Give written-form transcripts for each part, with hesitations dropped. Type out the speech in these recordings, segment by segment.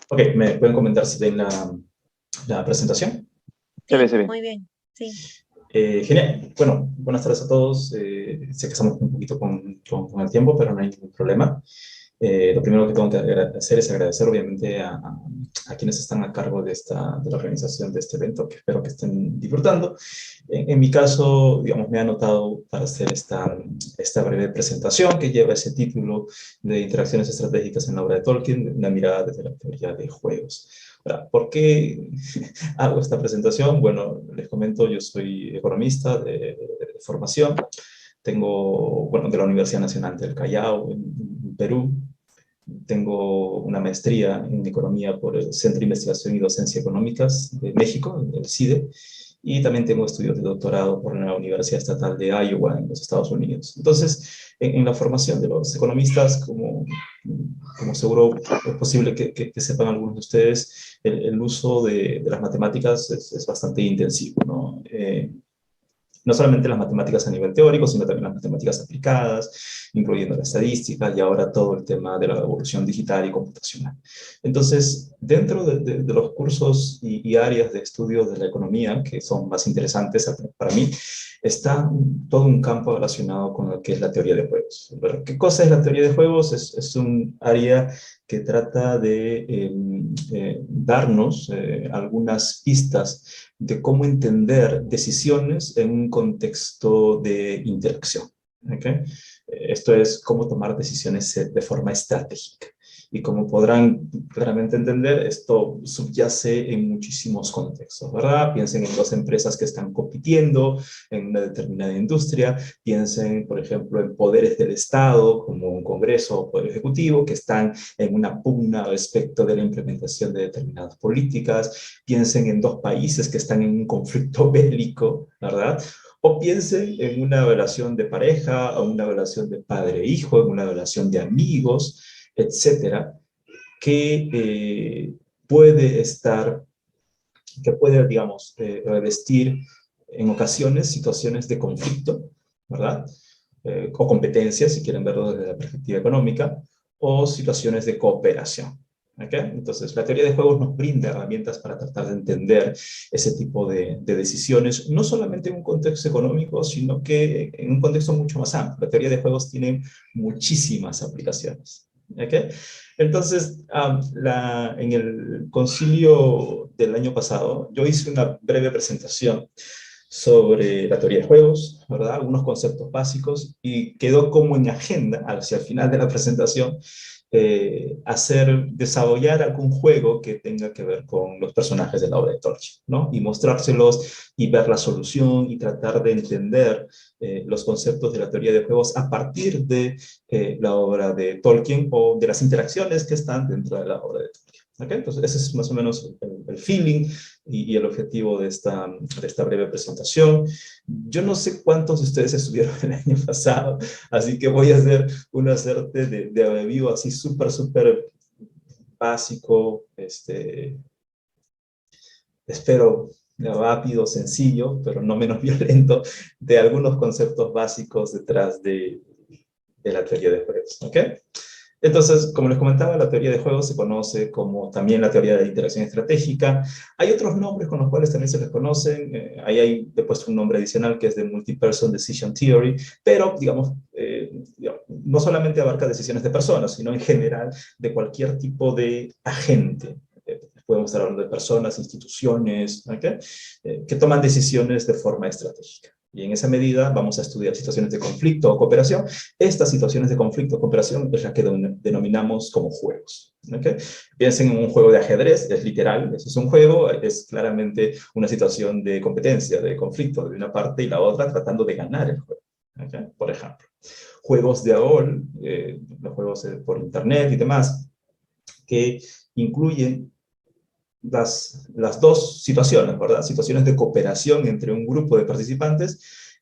Ok, ¿me pueden comentar si ven la presentación? Sí, Se ve. muy bien, sí. Genial. Bueno, buenas tardes a todos. Sé que estamos un poquito con el tiempo, pero no hay ningún problema. Lo primero que tengo que hacer es agradecer, obviamente, a quienes están a cargo de la organización de este evento, que espero que estén disfrutando. En mi caso, digamos, me he anotado para hacer esta breve presentación que lleva ese título de Interacciones Estratégicas en la obra de Tolkien, una mirada desde la teoría de juegos. Ahora, ¿por qué hago esta presentación? Bueno, les comento, yo soy economista de formación. Tengo, bueno, de la Universidad Nacional del Callao, en Perú. Tengo una maestría en economía por el Centro de Investigación y Docencia Económicas de México, el CIDE, y también tengo estudios de doctorado por la Universidad Estatal de Iowa en los Estados Unidos. Entonces, en la formación de los economistas, como seguro es posible que sepan algunos de ustedes, el uso de las matemáticas es bastante intensivo, ¿no? No solamente las matemáticas a nivel teórico, sino también las matemáticas aplicadas, incluyendo la estadística y ahora todo el tema de la evolución digital y computacional. Entonces, dentro de los cursos y áreas de estudio de la economía, que son más interesantes para mí, está todo un campo relacionado con lo que es la teoría de juegos. Pero, ¿qué cosa es la teoría de juegos? Es un área que trata de darnos algunas pistas de cómo entender decisiones en un contexto de interacción. ¿Okay? Esto es cómo tomar decisiones de forma estratégica. Y como podrán claramente entender, esto subyace en muchísimos contextos, ¿verdad? Piensen en dos empresas que están compitiendo en una determinada industria, piensen, por ejemplo, en poderes del Estado, como un Congreso o Poder Ejecutivo, que están en una pugna respecto de la implementación de determinadas políticas, piensen en dos países que están en un conflicto bélico, ¿verdad? O piensen en una relación de pareja, o una relación de padre-hijo, en una relación de amigos, etcétera, que puede estar, que puede, digamos, revestir en ocasiones situaciones de conflicto, ¿verdad? O competencias, si quieren verlo desde la perspectiva económica, o situaciones de cooperación. ¿Okay? Entonces, la teoría de juegos nos brinda herramientas para tratar de entender ese tipo de decisiones, no solamente en un contexto económico, sino que en un contexto mucho más amplio. La teoría de juegos tiene muchísimas aplicaciones. ¿Okay? Entonces, en el concilio del año pasado, yo hice una breve presentación sobre la teoría de juegos, ¿verdad? Algunos conceptos básicos, y quedó como en agenda, hacia el final de la presentación, desarrollar algún juego que tenga que ver con los personajes de la obra de Tolkien, ¿no? Y mostrárselos y ver la solución y tratar de entender los conceptos de la teoría de juegos a partir de la obra de Tolkien o de las interacciones que están dentro de la obra de Tolkien. ¿Okay? Entonces, ese es más o menos el feeling y el objetivo de esta breve presentación. Yo no sé cuántos de ustedes estuvieron el año pasado, así que voy a hacer una suerte de review así súper básico, espero rápido, sencillo, pero no menos violento, de algunos conceptos básicos detrás de la teoría de juegos. ¿Ok? Entonces, como les comentaba, la teoría de juegos se conoce como también la teoría de la interacción estratégica. Hay otros nombres con los cuales también se les conocen. Ahí hay después un nombre adicional que es de Multi-Person Decision Theory, pero, digamos, no solamente abarca decisiones de personas, sino en general de cualquier tipo de agente. Podemos estar hablando de personas, instituciones, ¿okay? Que toman decisiones de forma estratégica. Y en esa medida vamos a estudiar situaciones de conflicto o cooperación. Estas situaciones de conflicto o cooperación es la que denominamos como juegos. ¿Okay? Piensen en un juego de ajedrez, es literal, eso es un juego, es claramente una situación de competencia, de conflicto de una parte y la otra tratando de ganar el juego. ¿Okay? Por ejemplo, juegos de rol, los juegos por internet y demás, que incluyen las dos situaciones, ¿verdad? Situaciones de cooperación entre un grupo de participantes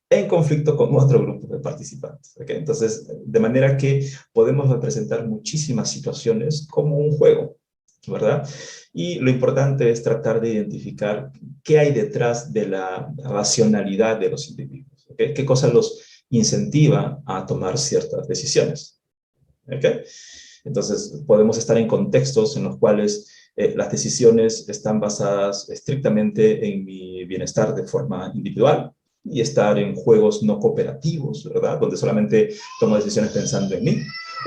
en conflicto con otro grupo de participantes. ¿Okay? Entonces, de manera que podemos representar muchísimas situaciones como un juego, ¿verdad? Y lo importante es tratar de identificar qué hay detrás de la racionalidad de los individuos. ¿Okay? ¿Qué cosa los incentiva a tomar ciertas decisiones? ¿Okay? Entonces, podemos estar en contextos en los cuales Las decisiones están basadas estrictamente en mi bienestar de forma individual y estar en juegos no cooperativos, ¿verdad? Donde solamente tomo decisiones pensando en mí.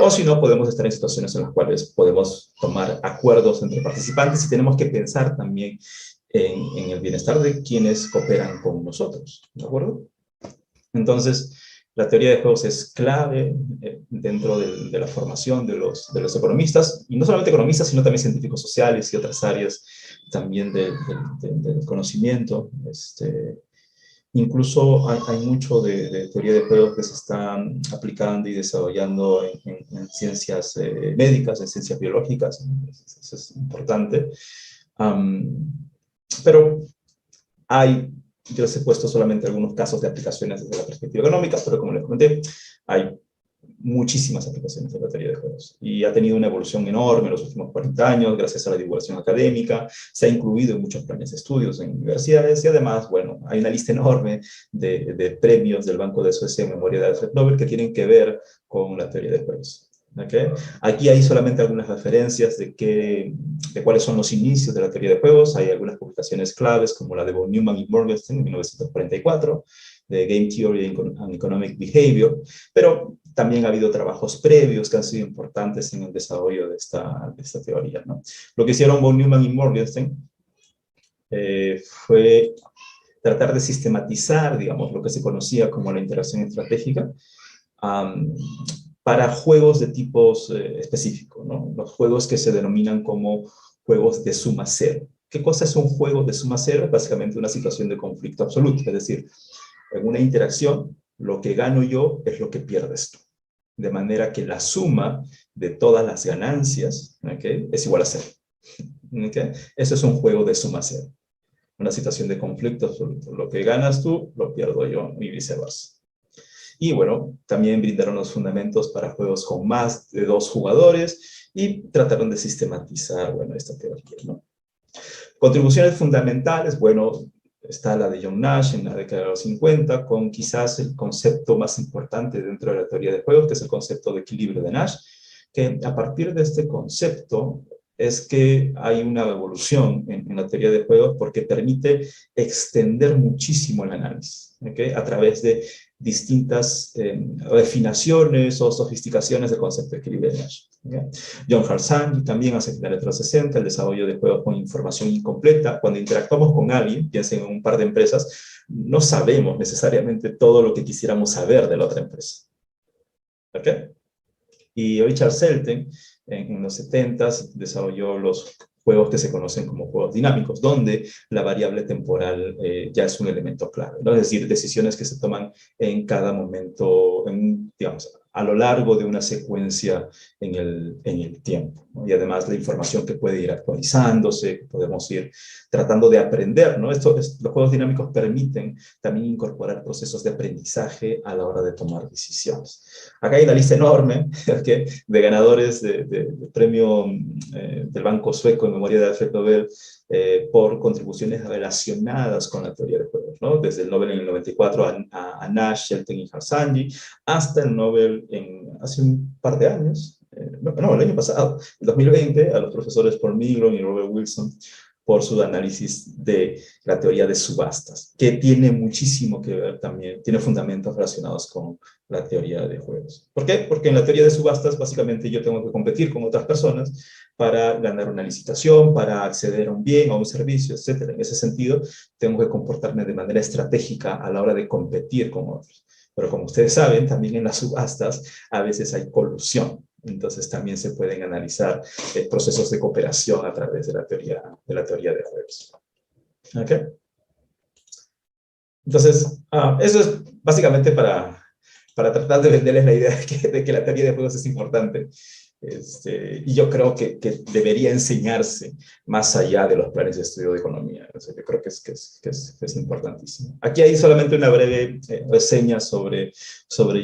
O si no, podemos estar en situaciones en las cuales podemos tomar acuerdos entre participantes y tenemos que pensar también en el bienestar de quienes cooperan con nosotros, ¿de acuerdo? Entonces, la teoría de juegos es clave dentro de la formación de los economistas, y no solamente economistas, sino también científicos sociales y otras áreas también del conocimiento. Incluso hay mucho de teoría de juegos que se están aplicando y desarrollando en ciencias médicas, en ciencias biológicas. Eso es importante. Pero yo les he puesto solamente algunos casos de aplicaciones desde la perspectiva económica, pero como les comenté, hay muchísimas aplicaciones de la teoría de juegos y ha tenido una evolución enorme en los últimos 40 años gracias a la divulgación académica, se ha incluido en muchos planes de estudios en universidades y además, bueno, hay una lista enorme de premios del Banco de Suecia en memoria de Alfred Nobel que tienen que ver con la teoría de juegos. ¿Okay? Aquí hay solamente algunas referencias de cuáles son los inicios de la teoría de juegos. Hay algunas publicaciones claves como la de von Neumann y Morgenstern en 1944, de Game Theory and Economic Behavior, pero también ha habido trabajos previos que han sido importantes en el desarrollo de esta teoría, ¿no? Lo que hicieron von Neumann y Morgenstern fue tratar de sistematizar, digamos, lo que se conocía como la interacción estratégica, para juegos de tipos específicos, ¿no? Los juegos que se denominan como juegos de suma cero. ¿Qué cosa es un juego de suma cero? Básicamente una situación de conflicto absoluto, es decir, en una interacción, lo que gano yo es lo que pierdes tú. De manera que la suma de todas las ganancias, ¿okay?, es igual a cero. ¿Okay? Eso es un juego de suma cero. Una situación de conflicto absoluto. Lo que ganas tú, lo pierdo yo y viceversa. Y bueno, también brindaron los fundamentos para juegos con más de 2 jugadores y trataron de sistematizar, bueno, esta teoría, ¿no? Contribuciones fundamentales, bueno, está la de John Nash en la década de los 50, con quizás el concepto más importante dentro de la teoría de juegos, que es el concepto de equilibrio de Nash, que a partir de este concepto es que hay una evolución en la teoría de juegos porque permite extender muchísimo el análisis, ¿okay?, a través de distintas refinaciones o sofisticaciones del concepto de equilibrio de Nash. ¿Okay? John Harsanyi también hace finales de los 60 el desarrollo de juegos con información incompleta. Cuando interactuamos con alguien, piensen en un par de empresas, no sabemos necesariamente todo lo que quisiéramos saber de la otra empresa. ¿Ok? Y Richard Selten, en los 70s, desarrolló los juegos que se conocen como juegos dinámicos, donde la variable temporal ya es un elemento clave, ¿no? Es decir, decisiones que se toman en cada momento, digamos, a lo largo de una secuencia en el tiempo, ¿no? Y además la información que puede ir actualizándose, que podemos ir tratando de aprender, ¿no? Los juegos dinámicos permiten también incorporar procesos de aprendizaje a la hora de tomar decisiones. Acá hay una lista enorme, ¿okay?, de ganadores de premio del Banco Sueco en memoria de Alfred Nobel por contribuciones relacionadas con la teoría de juegos, ¿no? Desde el Nobel en el 94 a Nash, Shelton y Harsanyi, hasta el Nobel hace un par de años, no, el año pasado, el 2020, a los profesores Paul Milgrom y Robert Wilson, por su análisis de la teoría de subastas, que tiene muchísimo que ver también, tiene fundamentos relacionados con la teoría de juegos. ¿Por qué? Porque en la teoría de subastas, básicamente yo tengo que competir con otras personas para ganar una licitación, para acceder a un bien, a un servicio, etc. En ese sentido, tengo que comportarme de manera estratégica a la hora de competir con otros. Pero como ustedes saben, también en las subastas a veces hay colusión. Entonces también se pueden analizar procesos de cooperación a través de la teoría de juegos. ¿Ok? Entonces, eso es básicamente para tratar de venderles la idea de que la teoría de juegos es importante. Y yo creo que debería enseñarse más allá de los planes de estudio de economía. O sea, yo creo que es importantísimo. Aquí hay solamente una breve reseña sobre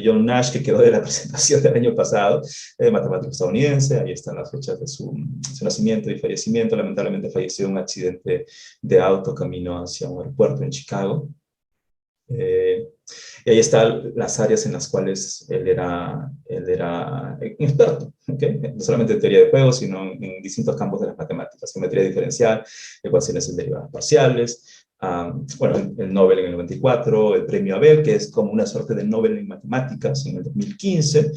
John Nash, que quedó de la presentación del año pasado, matemático estadounidense. Ahí están las fechas de su nacimiento y fallecimiento. Lamentablemente falleció en un accidente de auto camino hacia un aeropuerto en Chicago. Y ahí están las áreas en las cuales él era experto, ¿okay? No solamente en teoría de juegos, sino en distintos campos de las matemáticas, geometría diferencial, ecuaciones en derivadas parciales, bueno, el Nobel en el 94, el premio Abel, que es como una suerte de Nobel en matemáticas en el 2015,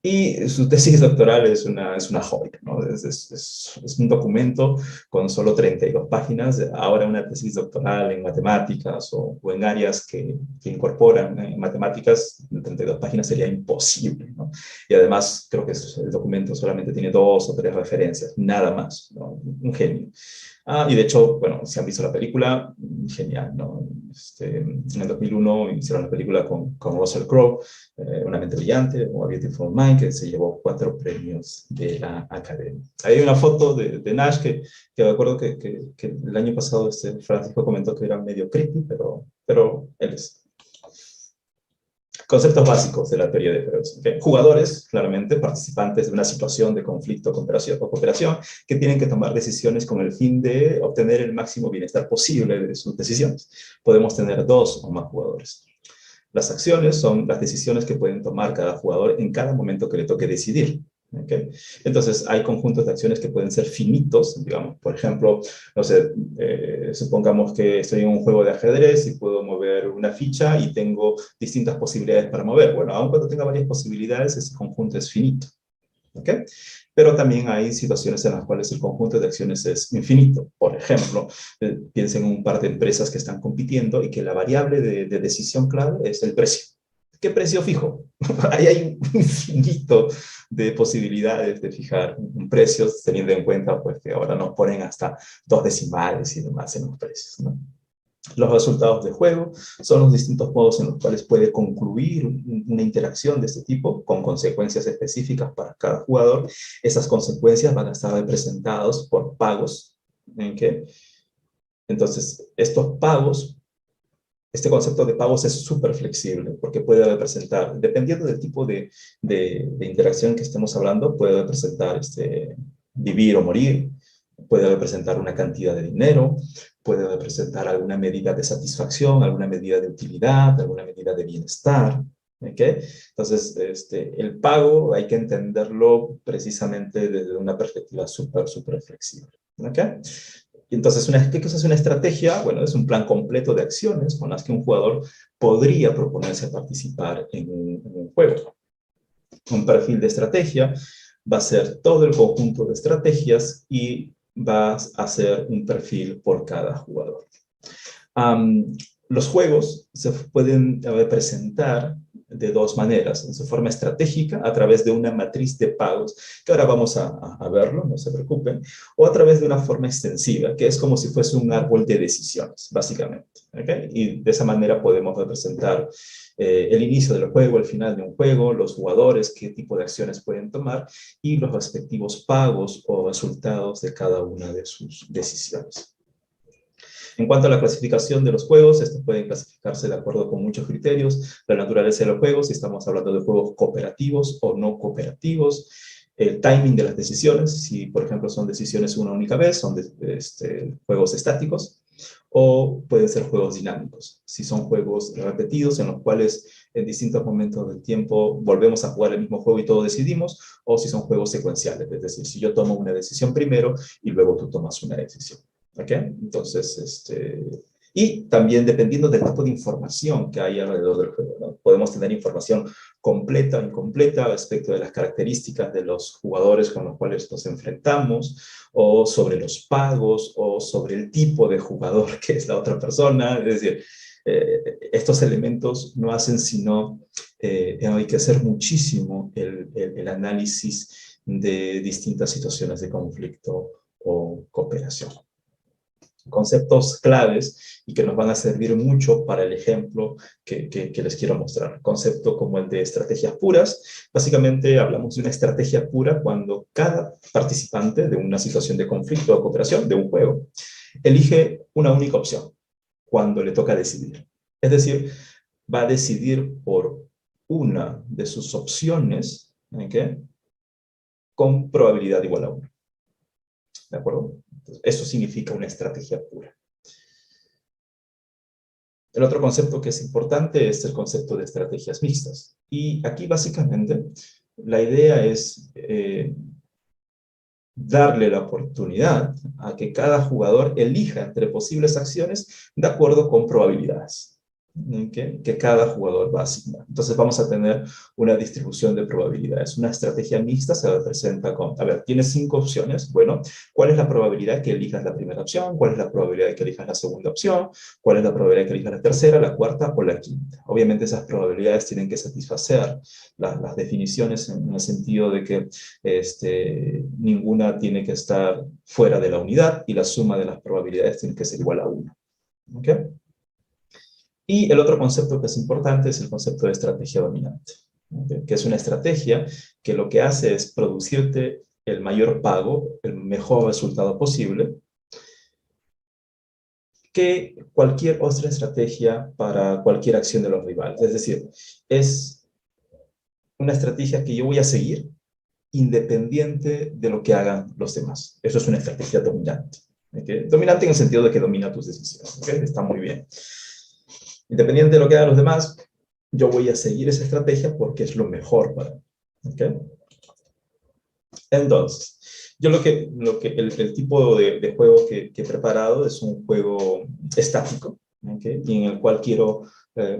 y su tesis doctoral es una joya, ¿no? Es un documento con solo 32 páginas, ahora una tesis doctoral en matemáticas o en áreas que incorporan matemáticas, en 32 páginas sería imposible, ¿no? Y además creo que el documento solamente tiene 2 o 3 referencias, nada más, ¿no? Un genio. Y de hecho, bueno, si han visto la película, genial, ¿no? En el 2001 hicieron la película con Russell Crowe, Una mente brillante, o A Beautiful Mind, que se llevó 4 premios de la Academia. Hay una foto de Nash que me acuerdo que el año pasado Francisco comentó que era medio creepy, pero él es. Conceptos básicos de la teoría de juegos. ¿Okay? Jugadores, claramente, participantes de una situación de conflicto o cooperación, que tienen que tomar decisiones con el fin de obtener el máximo bienestar posible de sus decisiones. Podemos tener 2 o más jugadores. Las acciones son las decisiones que pueden tomar cada jugador en cada momento que le toque decidir. ¿Okay? Entonces, hay conjuntos de acciones que pueden ser finitos, digamos, por ejemplo, no sé, supongamos que estoy en un juego de ajedrez y puedo mover una ficha y tengo distintas posibilidades para mover. Bueno, aun cuando tenga varias posibilidades, ese conjunto es finito. ¿Okay? Pero también hay situaciones en las cuales el conjunto de acciones es infinito. Por ejemplo, piensen en un par de empresas que están compitiendo y que la variable de decisión clave es el precio. ¿Qué precio fijo? Ahí hay un infinito de posibilidades de fijar un precio, teniendo en cuenta pues, que ahora nos ponen hasta 2 decimales y demás en los precios, ¿no? Los resultados de juego son los distintos modos en los cuales puede concluir una interacción de este tipo con consecuencias específicas para cada jugador. Esas consecuencias van a estar representadas por pagos. ¿En qué? Entonces, estos pagos, este concepto de pagos es súper flexible porque puede representar, dependiendo del tipo de interacción que estemos hablando, puede representar vivir o morir, puede representar una cantidad de dinero, puede representar alguna medida de satisfacción, alguna medida de utilidad, alguna medida de bienestar. ¿Okay? Entonces, el pago hay que entenderlo precisamente desde una perspectiva súper, súper flexible. ¿Okay? Y entonces, ¿qué cosa es una estrategia? Bueno, es un plan completo de acciones con las que un jugador podría proponerse participar en un juego. Un perfil de estrategia va a ser todo el conjunto de estrategias y va a ser un perfil por cada jugador. Los juegos se pueden representar de 2 maneras, en su forma estratégica, a través de una matriz de pagos, que ahora vamos a verlo, no se preocupen, o a través de una forma extensiva, que es como si fuese un árbol de decisiones, básicamente. ¿Okay? Y de esa manera podemos representar el inicio del juego, el final de un juego, los jugadores, qué tipo de acciones pueden tomar, y los respectivos pagos o resultados de cada una de sus decisiones. En cuanto a la clasificación de los juegos, estos pueden clasificarse de acuerdo con muchos criterios, la naturaleza de los juegos, si estamos hablando de juegos cooperativos o no cooperativos, el timing de las decisiones, si por ejemplo son decisiones una única vez, son juegos estáticos, o pueden ser juegos dinámicos, si son juegos repetidos en los cuales en distintos momentos del tiempo volvemos a jugar el mismo juego y todos decidimos, o si son juegos secuenciales, es decir, si yo tomo una decisión primero y luego tú tomas una decisión. ¿Ok? Entonces, y también dependiendo del tipo de información que hay alrededor del juego, ¿no? Podemos tener información completa o incompleta respecto de las características de los jugadores con los cuales nos enfrentamos, o sobre los pagos, o sobre el tipo de jugador que es la otra persona. Es decir, estos elementos no hacen sino enriquecer muchísimo el análisis de distintas situaciones de conflicto o cooperación. Conceptos claves y que nos van a servir mucho para el ejemplo que les quiero mostrar. Concepto como el de estrategias puras. Básicamente hablamos de una estrategia pura cuando cada participante de una situación de conflicto o cooperación, de un juego, elige una única opción cuando le toca decidir. Es decir, va a decidir por una de sus opciones, ¿okay? Con probabilidad igual a 1. ¿De acuerdo? Entonces, eso significa una estrategia pura. El otro concepto que es importante es el concepto de estrategias mixtas. Y aquí básicamente la idea es darle la oportunidad a que cada jugador elija entre posibles acciones de acuerdo con probabilidades, ¿okay?, que cada jugador va a asignar. Entonces vamos a tener una distribución de probabilidades. Una estrategia mixta se representa con, a ver, tienes 5 opciones. Bueno, ¿cuál es la probabilidad que elijas la primera opción? ¿Cuál es la probabilidad de que elijas la segunda opción? ¿Cuál es la probabilidad de que elijas la tercera, la cuarta o la quinta? Obviamente esas probabilidades tienen que satisfacer las definiciones en el sentido de que ninguna tiene que estar fuera de la unidad y la suma de las probabilidades tiene que ser igual a 1. ¿Ok? Y el otro concepto que es importante es el concepto de estrategia dominante, ¿ok?, que es una estrategia que lo que hace es producirte el mayor pago, el mejor resultado posible, que cualquier otra estrategia para cualquier acción de los rivales. Es decir, es una estrategia que yo voy a seguir independiente de lo que hagan los demás. Eso es una estrategia dominante. ¿Okay? Dominante en el sentido de que domina tus decisiones. ¿Okay? Está muy bien. Independiente de lo que hagan los demás, yo voy a seguir esa estrategia porque es lo mejor para mí. ¿Okay? Entonces, yo el tipo de juego que he preparado es un juego estático, ¿okay?, y en el cual quiero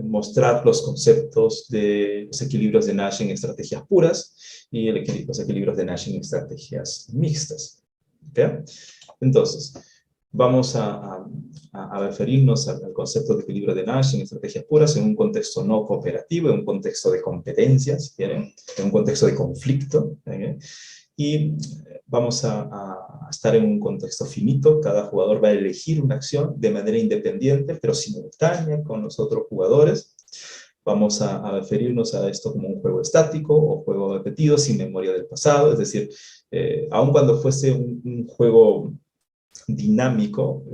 mostrar los conceptos de los equilibrios de Nash en estrategias puras y los equilibrios de Nash en estrategias mixtas. ¿Okay? Entonces, vamos a referirnos al concepto de equilibrio de Nash en estrategias puras en un contexto no cooperativo, en un contexto de competencia, si quieren, en un contexto de conflicto, ¿okay?, y vamos a estar en un contexto finito. Cada jugador va a elegir una acción de manera independiente, pero simultánea con los otros jugadores. Vamos a referirnos a esto como un juego estático o juego repetido sin memoria del pasado, es decir, aun cuando fuese un juego dinámico,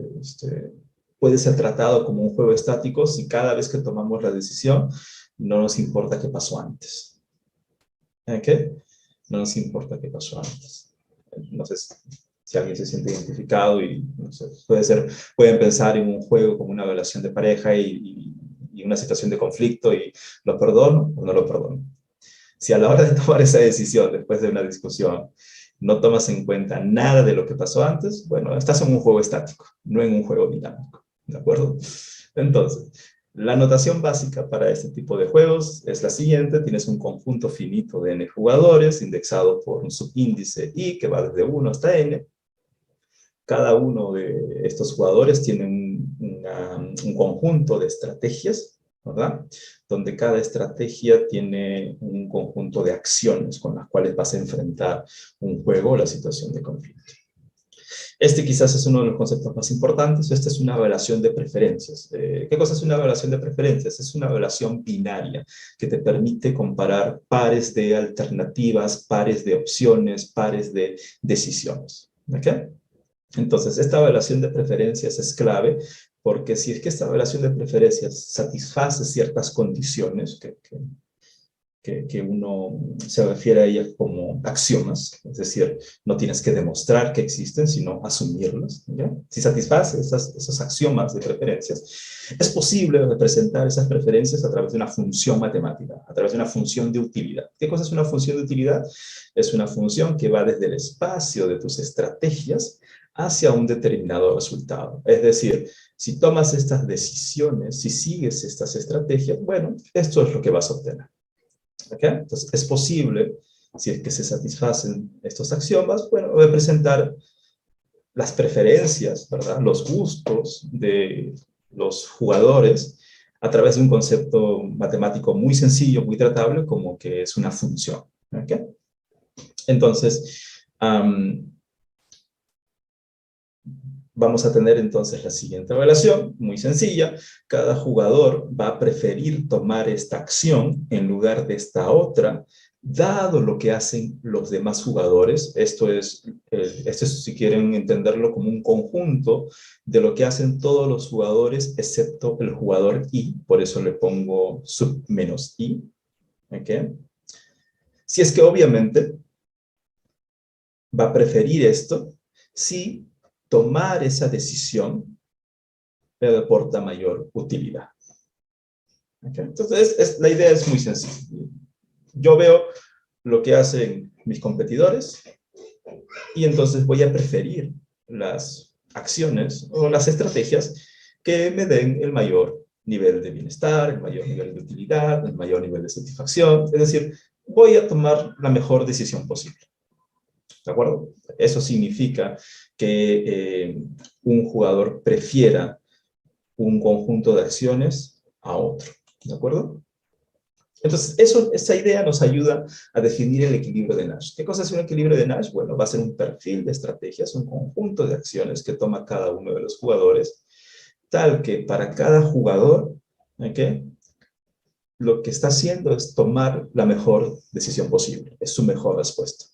puede ser tratado como un juego estático si cada vez que tomamos la decisión no nos importa qué pasó antes. ¿Ok? No nos importa qué pasó antes. No sé si alguien se siente identificado y no sé, pueden pensar en un juego como una relación de pareja y una situación de conflicto y ¿lo perdono o no lo perdono? Si a la hora de tomar esa decisión, después de una discusión, no tomas en cuenta nada de lo que pasó antes, bueno, estás en un juego estático, no en un juego dinámico, ¿de acuerdo? Entonces, la notación básica para este tipo de juegos es la siguiente. Tienes un conjunto finito de n jugadores indexado por un subíndice i que va desde 1 hasta n. Cada uno de estos jugadores tiene un conjunto de estrategias, ¿verdad?, donde cada estrategia tiene un conjunto de acciones con las cuales vas a enfrentar un juego o la situación de conflicto. Este quizás es uno de los conceptos más importantes. Esta es una evaluación de preferencias. ¿Qué cosa es una evaluación de preferencias? Es una evaluación binaria que te permite comparar pares de alternativas, pares de opciones, pares de decisiones. ¿Ok? Entonces, esta evaluación de preferencias es clave porque si es que esta evaluación de preferencias satisface ciertas condiciones que uno se refiere a ellas como axiomas, es decir, no tienes que demostrar que existen, sino asumirlas, ¿ya? Si satisface esos axiomas de preferencias, es posible representar esas preferencias a través de una función matemática, a través de una función de utilidad. ¿Qué cosa es una función de utilidad? Es una función que va desde el espacio de tus estrategias hacia un determinado resultado. Es decir, si tomas estas decisiones, si sigues estas estrategias, bueno, esto es lo que vas a obtener. ¿Okay? Entonces, es posible, si es que se satisfacen estos axiomas, bueno, representar las preferencias, ¿verdad?, los gustos de los jugadores a través de un concepto matemático muy sencillo, muy tratable, como que es una función. ¿Okay? Entonces, vamos a tener entonces la siguiente relación, muy sencilla. Cada jugador va a preferir tomar esta acción en lugar de esta otra, dado lo que hacen los demás jugadores. Esto es, si quieren entenderlo como un conjunto de lo que hacen todos los jugadores, excepto el jugador I, por eso le pongo sub menos I. ¿Okay? Si es que obviamente va a preferir esto, si tomar esa decisión le aporta mayor utilidad. ¿Ok? Entonces, la idea es muy sencilla. Yo veo lo que hacen mis competidores y entonces voy a preferir las acciones o las estrategias que me den el mayor nivel de bienestar, el mayor nivel de utilidad, el mayor nivel de satisfacción. Es decir, voy a tomar la mejor decisión posible. ¿De acuerdo? Eso significa que un jugador prefiera un conjunto de acciones a otro. ¿De acuerdo? Entonces, esa idea nos ayuda a definir el equilibrio de Nash. ¿Qué cosa es un equilibrio de Nash? Bueno, va a ser un perfil de estrategias, un conjunto de acciones que toma cada uno de los jugadores, tal que para cada jugador, ¿ok?, lo que está haciendo es tomar la mejor decisión posible. Es su mejor respuesta.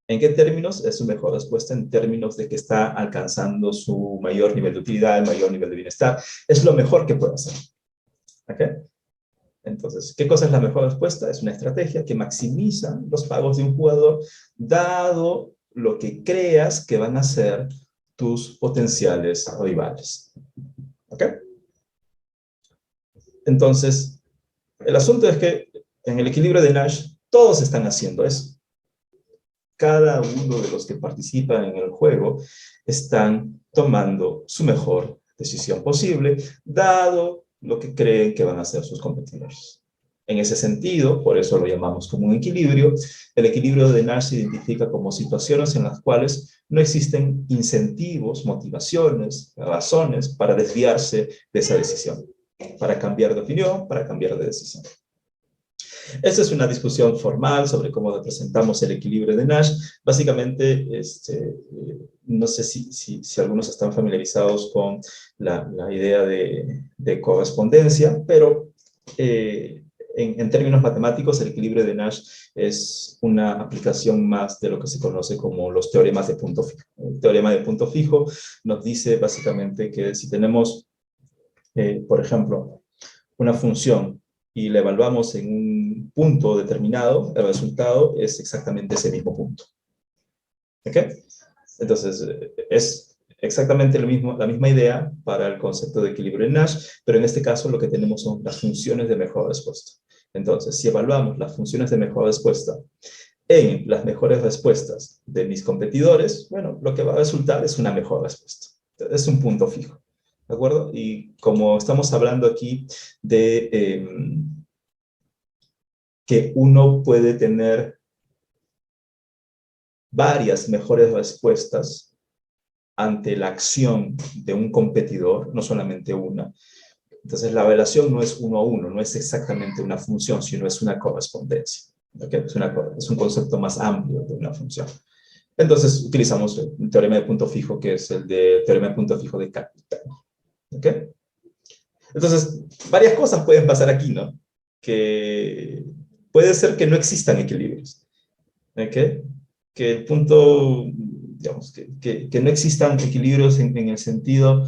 ¿En qué términos? Es su mejor respuesta en términos de que está alcanzando su mayor nivel de utilidad, el mayor nivel de bienestar. Es lo mejor que puede hacer. ¿Ok? Entonces, ¿qué cosa es la mejor respuesta? Es una estrategia que maximiza los pagos de un jugador dado lo que creas que van a ser tus potenciales rivales. ¿Ok? Entonces, el asunto es que en el equilibrio de Nash, todos están haciendo eso. Cada uno de los que participan en el juego están tomando su mejor decisión posible, dado lo que creen que van a ser sus competidores. En ese sentido, por eso lo llamamos como un equilibrio, el equilibrio de Nash se identifica como situaciones en las cuales no existen incentivos, motivaciones, razones para desviarse de esa decisión, para cambiar de opinión, para cambiar de decisión. Esta es una discusión formal sobre cómo representamos el equilibrio de Nash. Básicamente, no sé si algunos están familiarizados con la idea de correspondencia, pero en términos matemáticos, el equilibrio de Nash es una aplicación más de lo que se conoce como los teoremas de punto fijo. El teorema de punto fijo nos dice básicamente que si tenemos, por ejemplo, una función y la evaluamos en un punto determinado, el resultado es exactamente ese mismo punto. ¿Ok? Entonces, es exactamente lo mismo, la misma idea para el concepto de equilibrio en Nash, pero en este caso lo que tenemos son las funciones de mejor respuesta. Entonces, si evaluamos las funciones de mejor respuesta en las mejores respuestas de mis competidores, bueno, lo que va a resultar es una mejor respuesta. Es un punto fijo. ¿De acuerdo? Y como estamos hablando aquí de que uno puede tener varias mejores respuestas ante la acción de un competidor, no solamente una. Entonces la relación no es 1 a 1, no es exactamente una función, sino es una correspondencia. ¿Okay? Es un concepto más amplio de una función. Entonces utilizamos el teorema de punto fijo, que es el teorema de punto fijo de Kapitán. ¿Ok? Entonces, varias cosas pueden pasar aquí, ¿no? Que puede ser que no existan equilibrios. ¿Ok? Que el punto, digamos, que no existan equilibrios en el sentido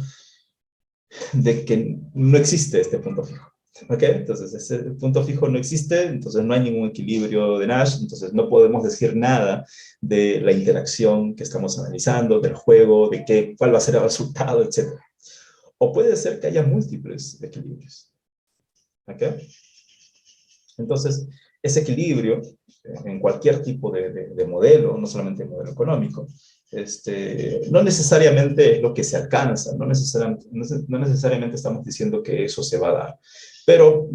de que no existe este punto fijo. ¿Ok? Entonces, ese punto fijo no existe, entonces no hay ningún equilibrio de Nash, entonces no podemos decir nada de la interacción que estamos analizando, del juego, de cuál va a ser el resultado, etc. O puede ser que haya múltiples equilibrios. ¿Ok? Entonces, ese equilibrio en cualquier tipo de modelo, no solamente el modelo económico, no necesariamente es lo que se alcanza, no necesariamente estamos diciendo que eso se va a dar, pero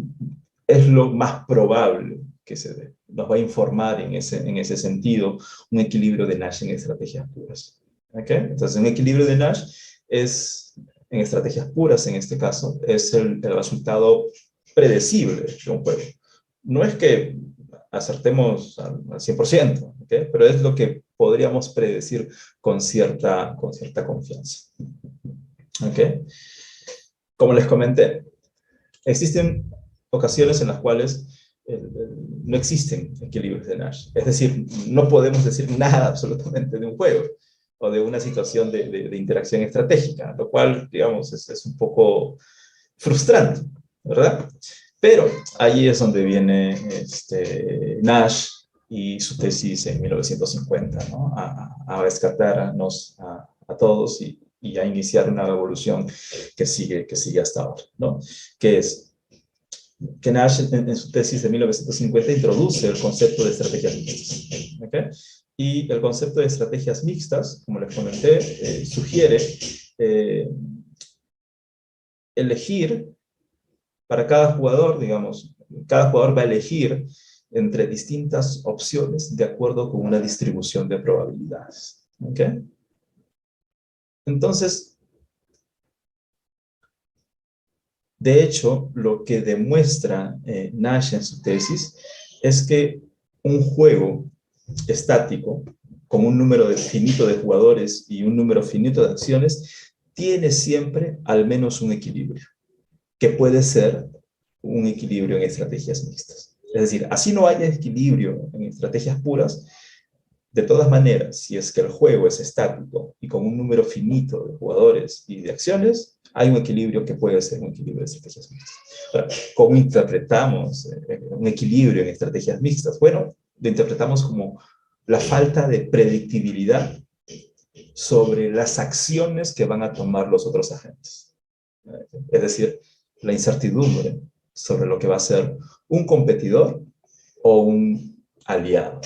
es lo más probable que se dé. Nos va a informar en ese sentido un equilibrio de Nash en estrategias puras. ¿Okay? Entonces, un equilibrio de Nash es, en estrategias puras en este caso, es el resultado predecible de un juego. No es que acertemos al 100%, ¿okay? Pero es lo que podríamos predecir con cierta confianza. ¿Okay? Como les comenté, existen ocasiones en las cuales no existen equilibrios de Nash. Es decir, no podemos decir nada absolutamente de un juego o de una situación de interacción estratégica, lo cual, digamos, es un poco frustrante, ¿verdad? Pero ahí es donde viene Nash y su tesis en 1950, ¿no? A rescatarnos a todos y a iniciar una revolución que sigue hasta ahora, ¿no? Que es, que Nash en su tesis de 1950 introduce el concepto de estrategias mixtas. ¿Okay? Y el concepto de estrategias mixtas, como les comenté, sugiere elegir para cada jugador, digamos, cada jugador va a elegir entre distintas opciones de acuerdo con una distribución de probabilidades. ¿Okay? Entonces, de hecho, lo que demuestra Nash en su tesis es que un juego estático, con un número finito de jugadores y un número finito de acciones, tiene siempre al menos un equilibrio, que puede ser un equilibrio en estrategias mixtas. Es decir, así no haya equilibrio en estrategias puras, de todas maneras, si es que el juego es estático y con un número finito de jugadores y de acciones, hay un equilibrio que puede ser un equilibrio de estrategias mixtas. Ahora, ¿cómo interpretamos un equilibrio en estrategias mixtas? Bueno, lo interpretamos como la falta de predictibilidad sobre las acciones que van a tomar los otros agentes. Es decir, la incertidumbre sobre lo que va a ser un competidor o un aliado.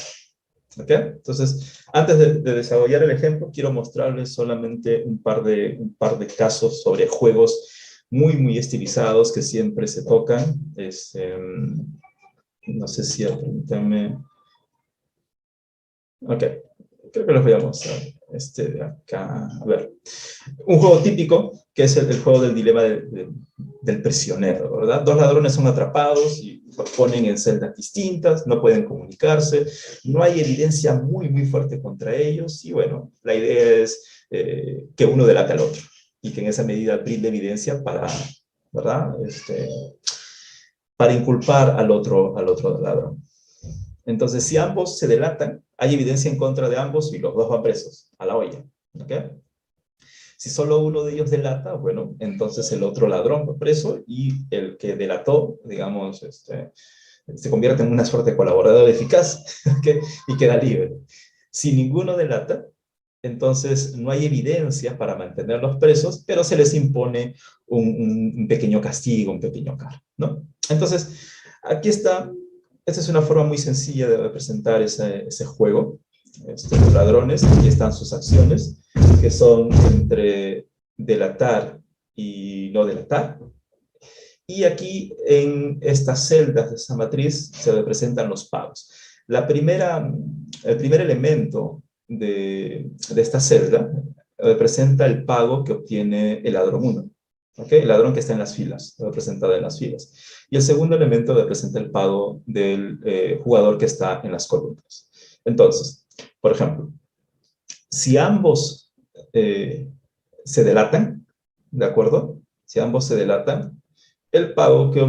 ¿Okay? Entonces, antes de desarrollar el ejemplo, quiero mostrarles solamente un par de casos sobre juegos muy estilizados que siempre se tocan. No sé si, permítanme. Ok, creo que los voy a mostrar. Este de acá, a ver. Un juego típico, que es el juego del dilema del prisionero, ¿verdad? Dos ladrones son atrapados y los ponen en celdas distintas, no pueden comunicarse, no hay evidencia muy fuerte contra ellos, y bueno, la idea es que uno delate al otro, y que en esa medida brinde evidencia para, ¿verdad? Para inculpar al otro ladrón. Entonces, si ambos se delatan, hay evidencia en contra de ambos y los dos van presos, a la olla. ¿Ok? Si solo uno de ellos delata, bueno, entonces el otro ladrón va preso y el que delató, digamos, se convierte en una suerte de colaborador eficaz, ¿okay? Y queda libre. Si ninguno delata, entonces no hay evidencia para mantenerlos presos, pero se les impone un pequeño castigo, un pequeño cargo, ¿no? Entonces, aquí está. Esta es una forma muy sencilla de representar ese juego. Los ladrones, aquí están sus acciones, que son entre delatar y no delatar. Y aquí, en estas celdas de esa matriz, se representan los pagos. El primer elemento de esta celda representa el pago que obtiene el ladrón 1. ¿Okay? El ladrón que está en las filas, representado en las filas. Y el segundo elemento representa el pago del jugador que está en las columnas. Entonces, por ejemplo, si ambos se delatan, ¿de acuerdo? Si ambos se delatan, el pago que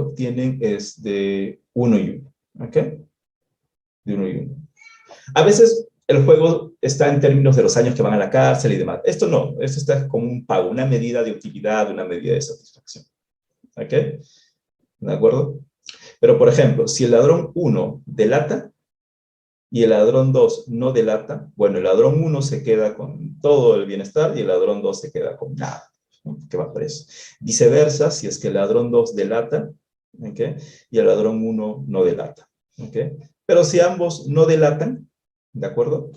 obtienen es de 1 y 1. ¿Ok? De 1 y 1. A veces el juego está en términos de los años que van a la cárcel y demás. Esto no, esto está como un pago, una medida de utilidad, una medida de satisfacción. ¿Ok? ¿De acuerdo? Pero, por ejemplo, si el ladrón 1 delata y el ladrón 2 no delata, bueno, el ladrón 1 se queda con todo el bienestar y el ladrón 2 se queda con nada, ¿no? Que va preso. Viceversa, si es que el ladrón 2 delata, ¿okay? Y el ladrón 1 no delata. ¿Okay? Pero si ambos no delatan, ¿de acuerdo?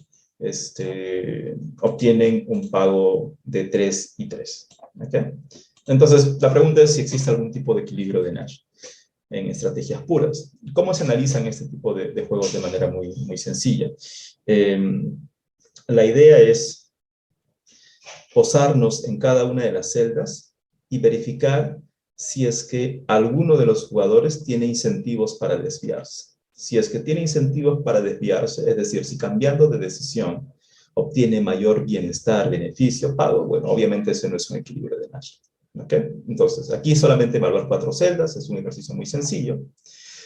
Obtienen un pago de 3 y 3. ¿Okay? Entonces, la pregunta es si existe algún tipo de equilibrio de Nash en estrategias puras. ¿Cómo se analizan este tipo de juegos de manera muy sencilla? La idea es posarnos en cada una de las celdas y verificar si es que alguno de los jugadores tiene incentivos para desviarse. Si es que tiene incentivos para desviarse, es decir, si cambiando de decisión obtiene mayor bienestar, beneficio, pago, bueno, obviamente ese no es un equilibrio de Nash. ¿Okay? Entonces, aquí solamente evaluar 4 celdas, es un ejercicio muy sencillo.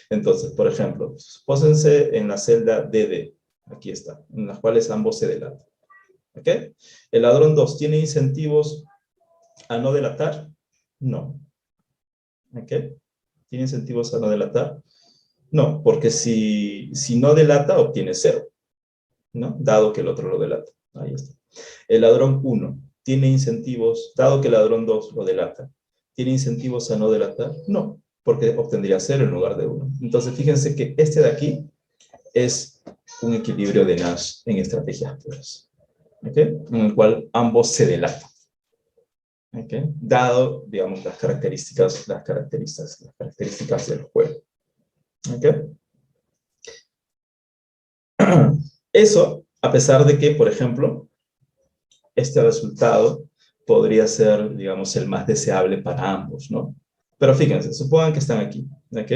Entonces, por ejemplo, pósense en la celda DD, aquí está, en las cuales ambos se delatan. ¿Ok? El ladrón 2, ¿tiene incentivos a no delatar? No. ¿Ok? ¿Tiene incentivos a no delatar? No, porque si no delata, obtiene 0, ¿no? Dado que el otro lo delata. Ahí está. El ladrón 1, ¿tiene incentivos, dado que el ladrón 2 lo delata, ¿tiene incentivos a no delatar? No, porque obtendría 0 en lugar de 1. Entonces, fíjense que este de aquí es un equilibrio de Nash en estrategias puras, ¿ok? En el cual ambos se delatan, ¿ok? Dado, digamos, las características del juego, ¿ok? Eso, a pesar de que, por ejemplo, este resultado podría ser, digamos, el más deseable para ambos, ¿no? Pero fíjense, supongan que están aquí, ¿ok?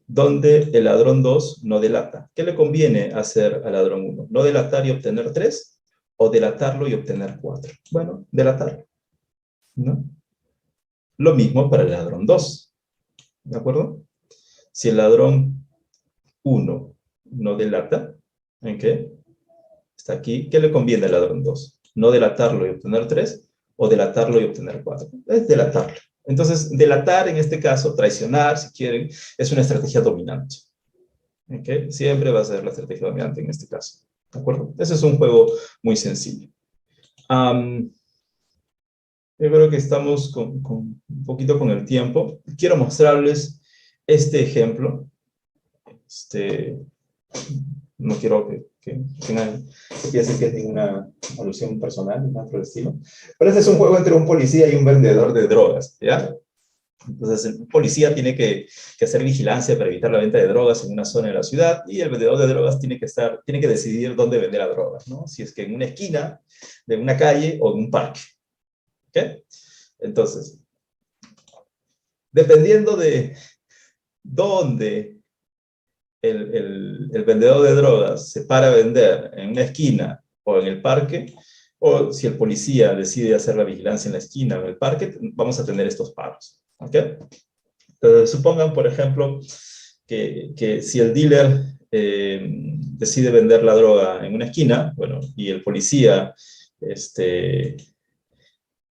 Donde el ladrón 2 no delata. ¿Qué le conviene hacer al ladrón 1? ¿No delatar y obtener 3? ¿O delatarlo y obtener 4? Bueno, delatarlo, ¿no? Lo mismo para el ladrón 2, ¿de acuerdo? Si el ladrón 1 no delata, ¿ok? Está aquí, ¿qué le conviene al ladrón 2? ¿No delatarlo y obtener 3? ¿O delatarlo y obtener 4? Es delatarlo. Entonces, delatar en este caso, traicionar, si quieren, es una estrategia dominante. ¿Okay? Siempre va a ser la estrategia dominante en este caso. ¿De acuerdo? Ese es un juego muy sencillo. Yo creo que estamos un poquito con el tiempo. Quiero mostrarles este ejemplo. No quiero que piensen que es ninguna alusión personal, ni nada por el estilo. Pero este es un juego entre un policía y un vendedor de drogas, ¿ya? Entonces, el policía tiene que hacer vigilancia para evitar la venta de drogas en una zona de la ciudad, y el vendedor de drogas tiene que decidir dónde vender la droga, ¿no? Si es que en una esquina, de una calle o en un parque. ¿Ok? Entonces, dependiendo de dónde el vendedor de drogas se para a vender en una esquina o en el parque, o si el policía decide hacer la vigilancia en la esquina o en el parque, vamos a tener estos paros. ¿Ok? Supongan, por ejemplo, que si el dealer decide vender la droga en una esquina, bueno, y el policía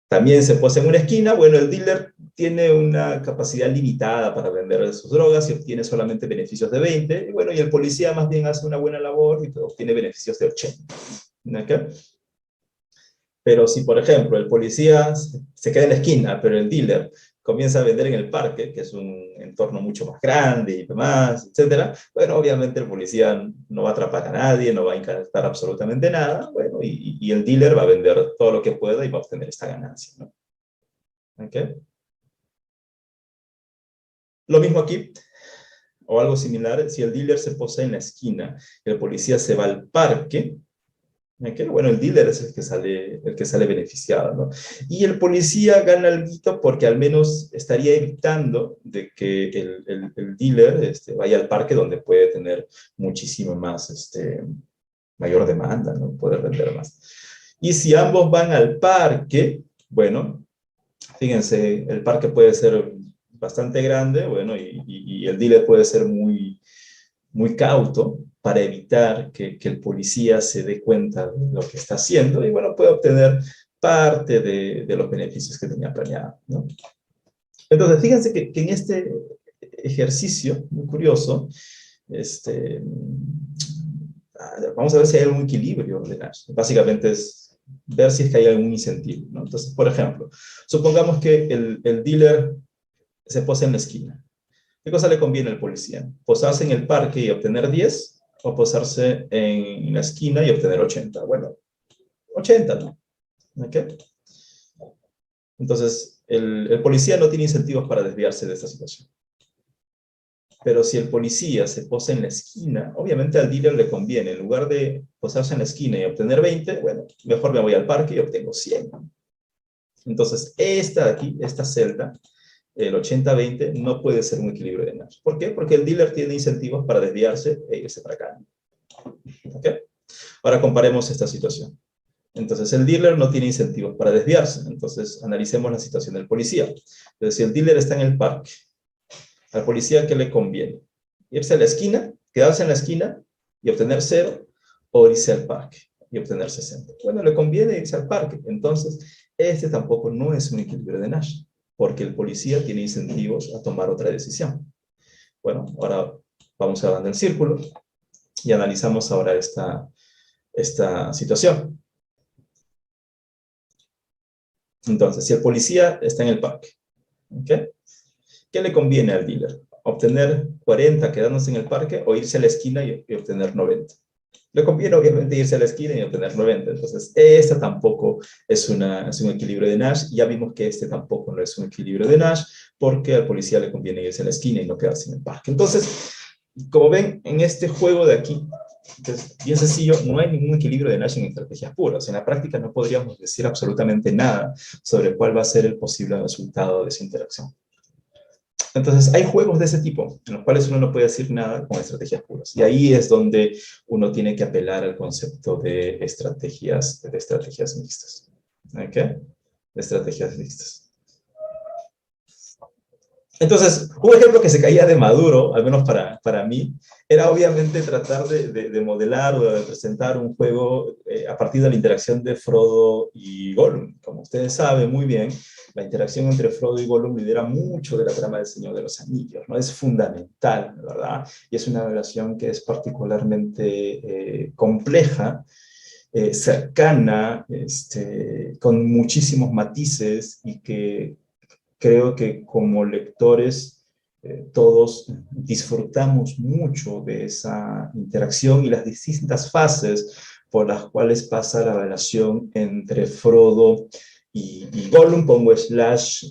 también se posee en una esquina, bueno, el dealer tiene una capacidad limitada para vender sus drogas y obtiene solamente beneficios de 20, y bueno, y el policía más bien hace una buena labor y obtiene beneficios de 80. ¿Okay? Pero si, por ejemplo, el policía se queda en la esquina, pero el dealer comienza a vender en el parque, que es un entorno mucho más grande y demás, etcétera, bueno, obviamente el policía no va a atrapar a nadie, no va a incautar absolutamente nada, bueno, y el dealer va a vender todo lo que pueda y va a obtener esta ganancia, ¿no? ¿Okay? Lo mismo aquí, o algo similar, si el dealer se posa en la esquina, el policía se va al parque, ¿okay? Bueno, el dealer es el que sale beneficiado, ¿no? Y el policía gana algo porque al menos estaría evitando de que el dealer vaya al parque donde puede tener muchísimo más, mayor demanda, ¿no? Poder vender más. Y si ambos van al parque, bueno, fíjense, el parque puede ser bastante grande, bueno, y el dealer puede ser muy, muy cauto para evitar que el policía se dé cuenta de lo que está haciendo y, bueno, puede obtener parte de los beneficios que tenía planeado, ¿no? Entonces, fíjense que en este ejercicio, muy curioso, vamos a ver si hay algún equilibrio de Nash. Básicamente es ver si es que hay algún incentivo, ¿no? Entonces, por ejemplo, supongamos que el dealer se posa en la esquina. ¿Qué cosa le conviene al policía? ¿Posarse en el parque y obtener 10? ¿O posarse en la esquina y obtener 80? Bueno, 80, ¿no? ¿Ok? Entonces, el policía no tiene incentivos para desviarse de esta situación. Pero si el policía se posa en la esquina, obviamente al dealer le conviene, en lugar de posarse en la esquina y obtener 20, bueno, mejor me voy al parque y obtengo 100. Entonces, esta de aquí, esta celda, el 80-20, no puede ser un equilibrio de Nash. ¿Por qué? Porque el dealer tiene incentivos para desviarse e irse para acá. ¿Ok? Ahora comparemos esta situación. Entonces, el dealer no tiene incentivos para desviarse. Entonces, analicemos la situación del policía. Entonces, si el dealer está en el parque, al policía, ¿qué le conviene? ¿Irse a la esquina, quedarse en la esquina y obtener 0, o irse al parque y obtener 60? Bueno, le conviene irse al parque. Entonces, este tampoco no es un equilibrio de Nash, porque el policía tiene incentivos a tomar otra decisión. Bueno, ahora vamos cerrando el círculo y analizamos ahora esta situación. Entonces, si el policía está en el parque, ¿ok? ¿Qué le conviene al dealer? ¿Obtener 40 quedándose en el parque o irse a la esquina y obtener 90? Le conviene obviamente irse a la esquina y obtener 90. Entonces, este tampoco es un equilibrio de Nash. Ya vimos que este tampoco no es un equilibrio de Nash, porque al policía le conviene irse a la esquina y no quedarse en el parque. Entonces, como ven, en este juego de aquí, es bien sencillo, no hay ningún equilibrio de Nash en estrategias puras. En la práctica no podríamos decir absolutamente nada sobre cuál va a ser el posible resultado de esa interacción. Entonces, hay juegos de ese tipo, en los cuales uno no puede decir nada con estrategias puras. Y ahí es donde uno tiene que apelar al concepto de estrategias mixtas. ¿Ok? De estrategias mixtas. Entonces, un ejemplo que se caía de maduro, al menos para mí, era obviamente tratar de modelar o de presentar un juego a partir de la interacción de Frodo y Gollum. Como ustedes saben muy bien, la interacción entre Frodo y Gollum lidera mucho de la trama del Señor de los Anillos, ¿no? Es fundamental, ¿verdad? Y es una relación que es particularmente compleja, cercana, con muchísimos matices y que creo que como lectores todos disfrutamos mucho de esa interacción y las distintas fases por las cuales pasa la relación entre Frodo y Gollum. Pongo slash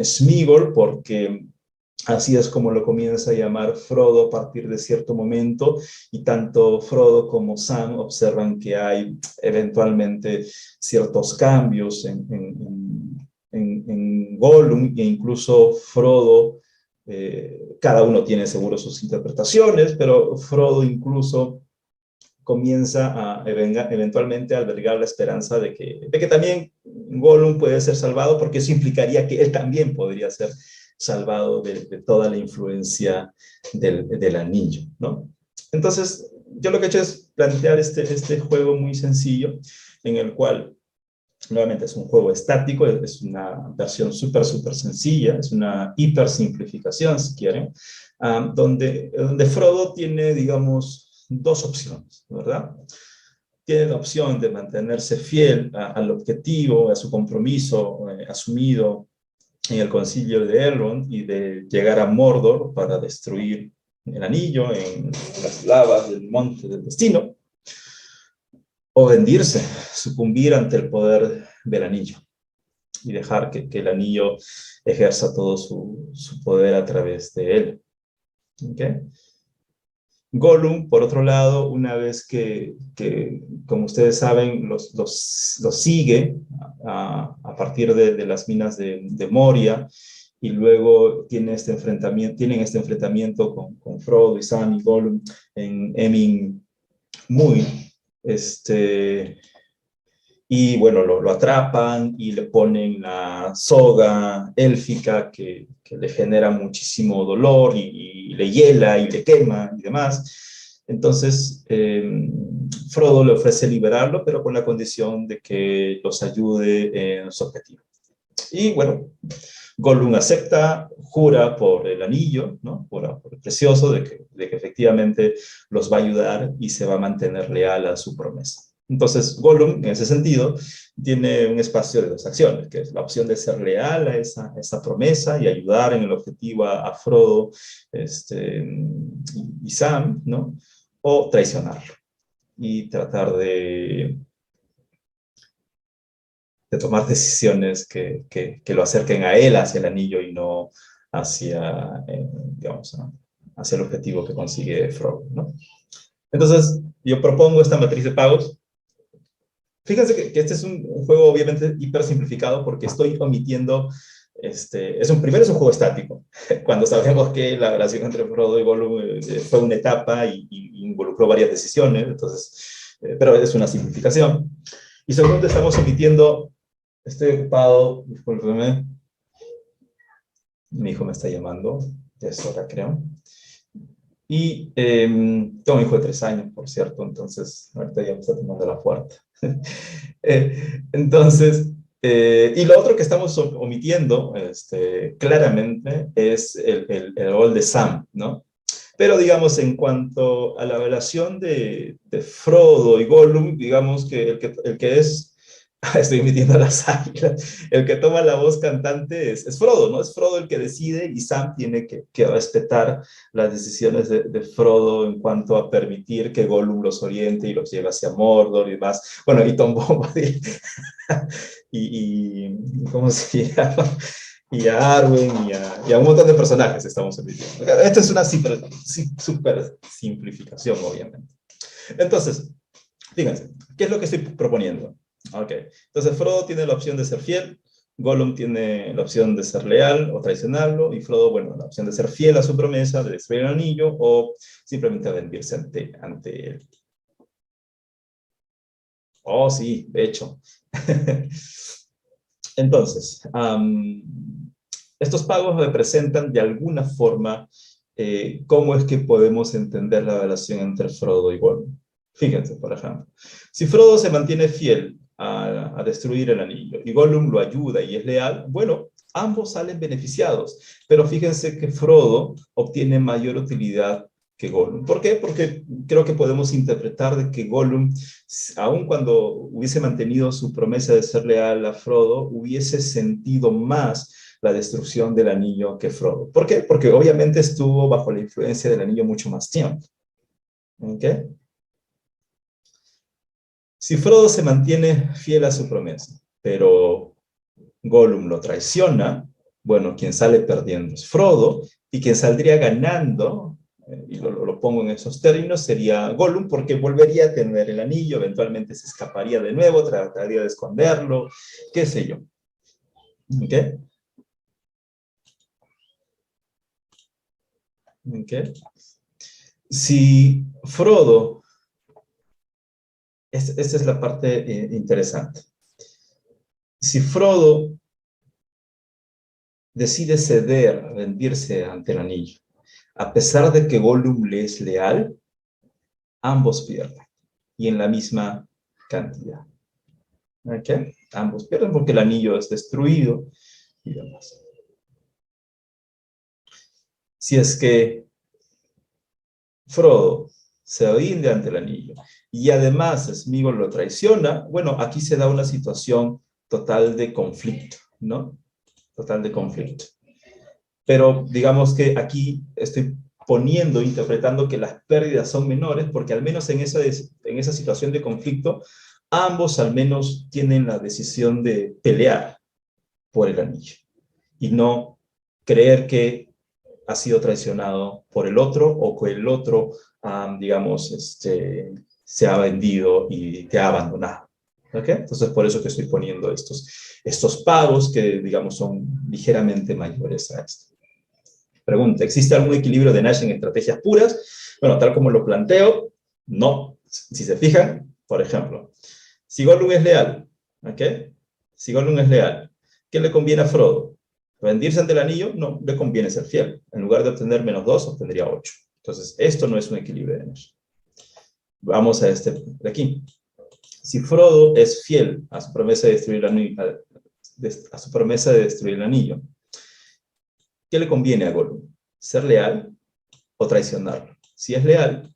Sméagol porque así es como lo comienza a llamar Frodo a partir de cierto momento, y tanto Frodo como Sam observan que hay eventualmente ciertos cambios en Gollum, e incluso Frodo, cada uno tiene seguro sus interpretaciones, pero Frodo incluso comienza a eventualmente a albergar la esperanza de que también Gollum puede ser salvado, porque eso implicaría que él también podría ser salvado de toda la influencia del anillo, ¿no? Entonces, yo lo que he hecho es plantear este juego muy sencillo, en el cual nuevamente es un juego estático, es una versión súper sencilla, es una hipersimplificación, si quieren, donde Frodo tiene, digamos, dos opciones, ¿verdad? Tiene la opción de mantenerse fiel al objetivo, a su compromiso asumido en el concilio de Elrond y de llegar a Mordor para destruir el anillo en las lavas del monte del destino, o rendirse, sucumbir ante el poder del anillo y dejar que el anillo ejerza todo su poder a través de él. ¿Okay? Gollum, por otro lado, una vez que como ustedes saben, los sigue a partir de las minas de Moria, y luego tienen este enfrentamiento con Frodo y Sam y Gollum en Emin Muil, y bueno, lo atrapan y le ponen la soga élfica que le genera muchísimo dolor y le hiela y le quema y demás. Entonces, Frodo le ofrece liberarlo, pero con la condición de que los ayude en su objetivo. Y bueno, Gollum acepta, jura por el anillo, ¿no? Jura por el precioso, de que efectivamente los va a ayudar y se va a mantener leal a su promesa. Entonces, Gollum, en ese sentido, tiene un espacio de dos acciones, que es la opción de ser leal a esa promesa y ayudar en el objetivo a Frodo y Sam, ¿no? O traicionarlo y tratar de tomar decisiones que lo acerquen a él, hacia el anillo, y no hacia, digamos, ¿no? Hacia el objetivo que consigue Frodo, ¿no? Entonces, yo propongo esta matriz de pagos. Fíjense que este es un juego obviamente hiper simplificado, porque estoy omitiendo, primero es un juego estático, cuando sabemos que la relación entre Frodo y Gollum fue una etapa y involucró varias decisiones, entonces, pero es una simplificación. Y segundo, estamos omitiendo. Estoy ocupado, discúlpeme. Mi hijo me está llamando, ya es hora, creo. Y tengo un hijo de 3 años, por cierto, entonces ahorita ya me está tomando la puerta. Entonces, y lo otro que estamos omitiendo claramente es el rol de Sam, ¿no? Pero digamos, en cuanto a la relación de Frodo y Gollum, digamos que el que es Estoy emitiendo las águilas. El que toma la voz cantante es Frodo, ¿no? Es Frodo el que decide y Sam tiene que respetar las decisiones de Frodo en cuanto a permitir que Gollum los oriente y los lleve hacia Mordor y demás. Bueno, y Tom Bombadil ¿cómo se llama? Y a Arwen y a un montón de personajes estamos emitiendo. Esto es una super simplificación, obviamente. Entonces, fíjense, ¿qué es lo que estoy proponiendo? Ok, entonces Frodo tiene la opción de ser fiel, Gollum tiene la opción de ser leal o traicionarlo, y Frodo, bueno, la opción de ser fiel a su promesa, de destruir el anillo, o simplemente rendirse ante él. Oh, sí, de hecho. Entonces, estos pagos representan de alguna forma cómo es que podemos entender la relación entre Frodo y Gollum. Fíjense, por ejemplo, si Frodo se mantiene fiel a destruir el anillo y Gollum lo ayuda y es leal, bueno, ambos salen beneficiados, pero fíjense que Frodo obtiene mayor utilidad que Gollum. ¿Por qué? Porque creo que podemos interpretar de que Gollum, aun cuando hubiese mantenido su promesa de ser leal a Frodo, hubiese sentido más la destrucción del anillo que Frodo. ¿Por qué? Porque obviamente estuvo bajo la influencia del anillo mucho más tiempo. ¿Ok? Si Frodo se mantiene fiel a su promesa, pero Gollum lo traiciona, bueno, quien sale perdiendo es Frodo, y quien saldría ganando, y lo pongo en esos términos, sería Gollum, porque volvería a tener el anillo, eventualmente se escaparía de nuevo, trataría de esconderlo, qué sé yo. ¿Ok? ¿Ok? Si Frodo, esta es la parte interesante, si Frodo decide ceder, rendirse ante el anillo, a pesar de que Gollum le es leal, ambos pierden, y en la misma cantidad. ¿Ok? Ambos pierden porque el anillo es destruido y demás. Si es que Frodo se rinde ante el anillo y además Sméagol lo traiciona, bueno, aquí se da una situación total de conflicto, ¿no? Total de conflicto. Pero digamos que aquí estoy poniendo, interpretando que las pérdidas son menores, porque al menos en esa situación de conflicto, ambos al menos tienen la decisión de pelear por el anillo y no creer que ha sido traicionado por el otro o que el otro, digamos, se ha vendido y te ha abandonado. ¿Ok? Entonces, por eso que estoy poniendo estos pagos que, digamos, son ligeramente mayores a esto. Pregunta, ¿existe algún equilibrio de Nash en estrategias puras? Bueno, tal como lo planteo, no. Si se fijan, por ejemplo, si Gollum es leal, ¿ok? Si Gollum es leal, ¿qué le conviene a Frodo? ¿Rendirse ante el anillo? No, le conviene ser fiel. En lugar de obtener -2, obtendría 8. Entonces, esto no es un equilibrio de Nash. Vamos a este de aquí. Si Frodo es fiel a su promesa de destruir el anillo, a su promesa de destruir el anillo, ¿qué le conviene a Gollum? ¿Ser leal o traicionarlo? Si es leal,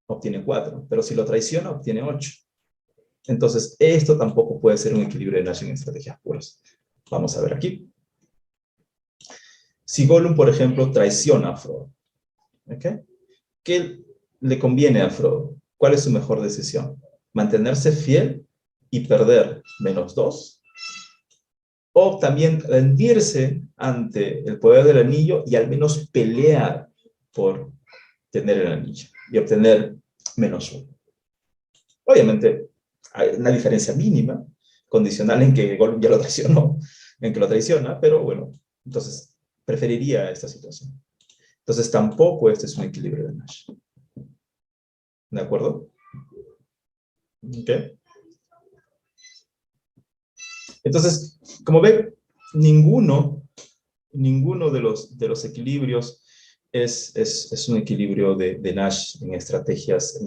obtiene 4, pero si lo traiciona, obtiene 8. Entonces, esto tampoco puede ser un equilibrio de Nash en estrategias puras. Vamos a ver aquí. Si Gollum, por ejemplo, traiciona a Frodo, ¿ok? ¿Qué le conviene a Frodo? ¿Cuál es su mejor decisión? ¿Mantenerse fiel y perder -2? ¿O también rendirse ante el poder del anillo y al menos pelear por tener el anillo y obtener -1? Obviamente, hay una diferencia mínima, condicional en que Gollum ya lo traicionó, en que lo traiciona, pero bueno, entonces preferiría esta situación. Entonces tampoco este es un equilibrio de Nash. ¿De acuerdo? ¿Ok? Entonces, como ven, ninguno de los equilibrios es un equilibrio de Nash en estrategias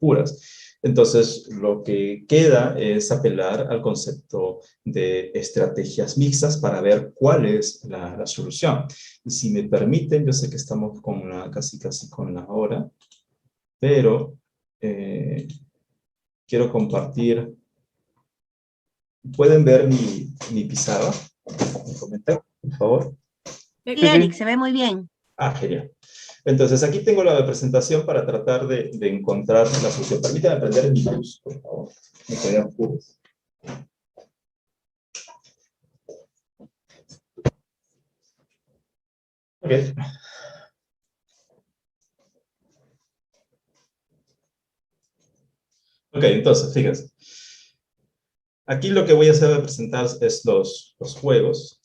puras. Entonces, lo que queda es apelar al concepto de estrategias mixtas para ver cuál es la solución. Y si me permiten, yo sé que estamos casi con la hora, pero quiero compartir ¿Pueden ver mi pizarra? ¿Me comentan, por favor? Sí, Eric, se ve muy bien. Ah, genial. Entonces, aquí tengo la presentación para tratar de encontrar la solución. Permítanme prender mi luz, por favor. Me quedan oscuros. Ok. Ok, entonces, fíjense. Aquí lo que voy a hacer es presentar es los juegos.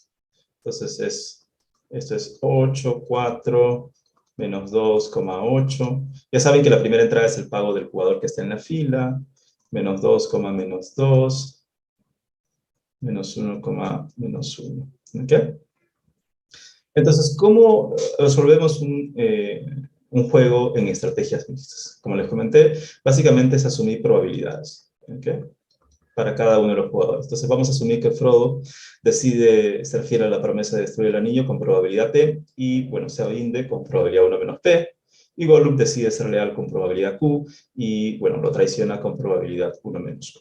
Entonces, esto es 8, 4, menos 2,8. Ya saben que la primera entrada es el pago del jugador que está en la fila. Menos 2, menos 2. Menos 1, menos 1. ¿Ok? Entonces, ¿cómo resolvemos un juego en estrategias mixtas? Como les comenté, básicamente es asumir probabilidades, ¿ok? Para cada uno de los jugadores. Entonces vamos a asumir que Frodo decide ser fiel a la promesa de destruir el anillo con probabilidad P, y bueno, se rinde con probabilidad 1 menos P, y Gollum decide ser leal con probabilidad Q, y bueno, lo traiciona con probabilidad 1 menos Q.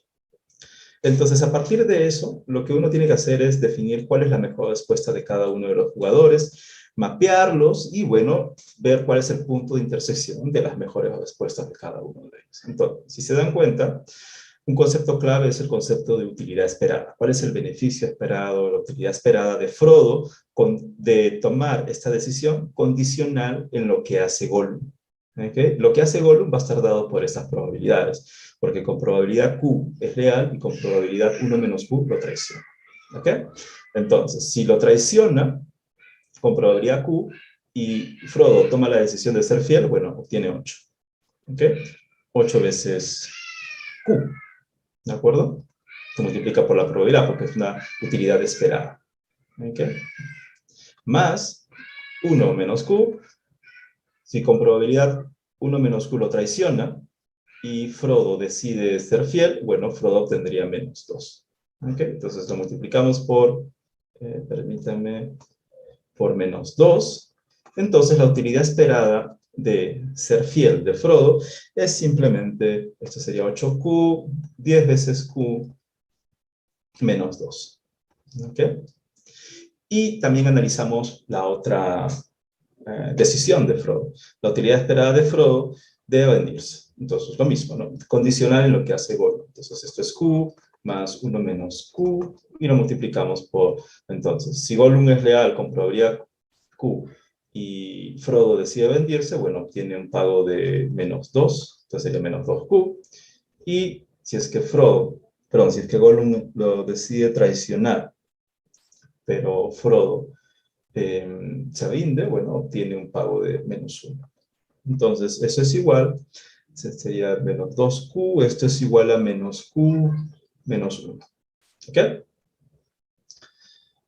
Entonces, a partir de eso, lo que uno tiene que hacer es definir cuál es la mejor respuesta de cada uno de los jugadores, mapearlos y, bueno, ver cuál es el punto de intersección de las mejores respuestas de cada uno de ellos. Entonces, si se dan cuenta, un concepto clave es el concepto de utilidad esperada. ¿Cuál es el beneficio esperado, la utilidad esperada de Frodo de tomar esta decisión condicional en lo que hace Gollum? ¿Okay? Lo que hace Gollum va a estar dado por estas probabilidades, porque con probabilidad Q es leal y con probabilidad 1 menos Q lo traiciona. ¿Okay? Entonces, si lo traiciona con probabilidad Q y Frodo toma la decisión de ser fiel, bueno, obtiene 8. ¿Okay? 8 veces Q. ¿De acuerdo? Se multiplica por la probabilidad porque es una utilidad esperada. ¿Ok? Más 1 menos Q. Si con probabilidad 1 menos Q lo traiciona y Frodo decide ser fiel, bueno, Frodo obtendría menos 2. ¿Ok? Entonces lo multiplicamos por, permítanme, por menos 2. Entonces la utilidad esperada de ser fiel de Frodo es simplemente, esto sería 8Q, 10 veces Q menos 2. ¿Ok? Y también analizamos la otra decisión de Frodo. La utilidad esperada de Frodo debe venirse. Entonces, lo mismo, ¿no? Condicional en lo que hace Gollum. Entonces, esto es Q más 1 menos Q y lo multiplicamos por, entonces, si Gollum es leal con probabilidad Q y Frodo decide vendirse, bueno, obtiene un pago de menos 2, entonces sería menos 2Q. Y si es que Frodo, perdón, si es que Gollum lo decide traicionar, pero Frodo se rinde, bueno, obtiene un pago de menos 1. Entonces, eso es igual, sería menos 2Q, esto es igual a menos Q menos 1. ¿Ok?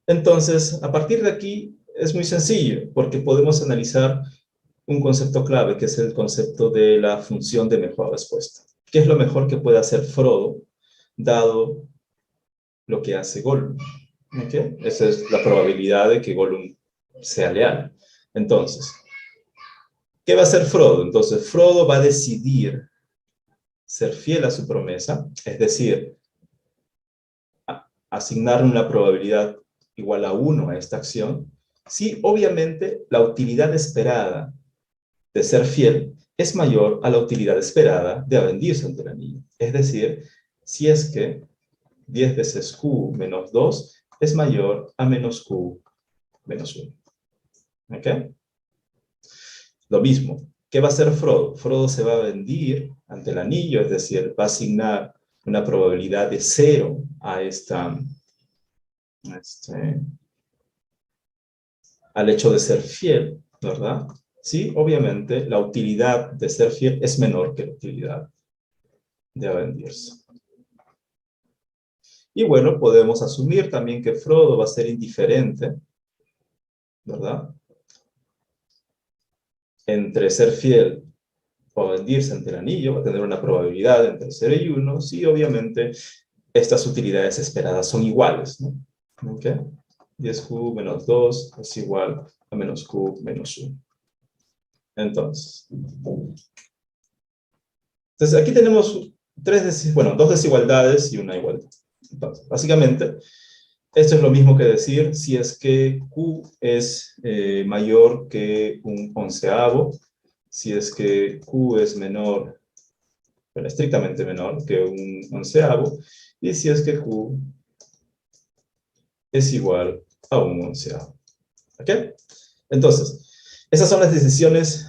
Entonces, a partir de aquí es muy sencillo, porque podemos analizar un concepto clave, que es el concepto de la función de mejor respuesta. ¿Qué es lo mejor que puede hacer Frodo, dado lo que hace Gollum? ¿Okay? Esa es la probabilidad de que Gollum sea leal. Entonces, ¿qué va a hacer Frodo? Entonces, Frodo va a decidir ser fiel a su promesa, es decir, asignar una probabilidad igual a 1 a esta acción, si obviamente la utilidad esperada de ser fiel es mayor a la utilidad esperada de rendirse ante el anillo. Es decir, si es que 10 veces Q menos 2 es mayor a menos Q menos 1. ¿Ok? Lo mismo, ¿qué va a hacer Frodo? Frodo se va a rendir ante el anillo, es decir, va a asignar una probabilidad de 0 a al hecho de ser fiel, ¿verdad? Sí, obviamente la utilidad de ser fiel es menor que la utilidad de rendirse. Y bueno, podemos asumir también que Frodo va a ser indiferente, ¿verdad? Entre ser fiel o rendirse ante el anillo, va a tener una probabilidad entre 0 y 1, sí, obviamente estas utilidades esperadas son iguales, ¿no? ¿Ok? 10Q menos 2 es igual a menos Q menos 1. Entonces aquí tenemos dos desigualdades y una igualdad. Entonces, básicamente, esto es lo mismo que decir si es que Q es mayor que un onceavo, si es que Q es menor, bueno, estrictamente menor que un onceavo, y si es que Q es igual a un onceavo. ¿Ok? Entonces, esas son las decisiones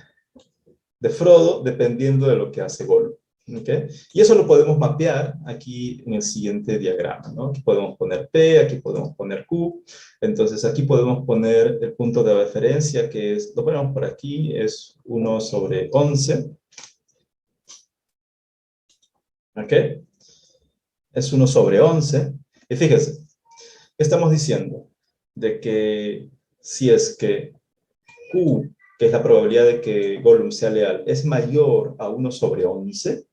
de Frodo dependiendo de lo que hace Gollum. ¿Okay? Y eso lo podemos mapear aquí en el siguiente diagrama, ¿no? Aquí podemos poner P, aquí podemos poner Q. Entonces aquí podemos poner el punto de referencia, que es, lo ponemos por aquí, es 1 sobre 11. ¿Ok? Es 1 sobre 11. Y fíjense, ¿qué estamos diciendo? De que si es que Q, que es la probabilidad de que Gollum sea leal, es mayor a 1 sobre 11,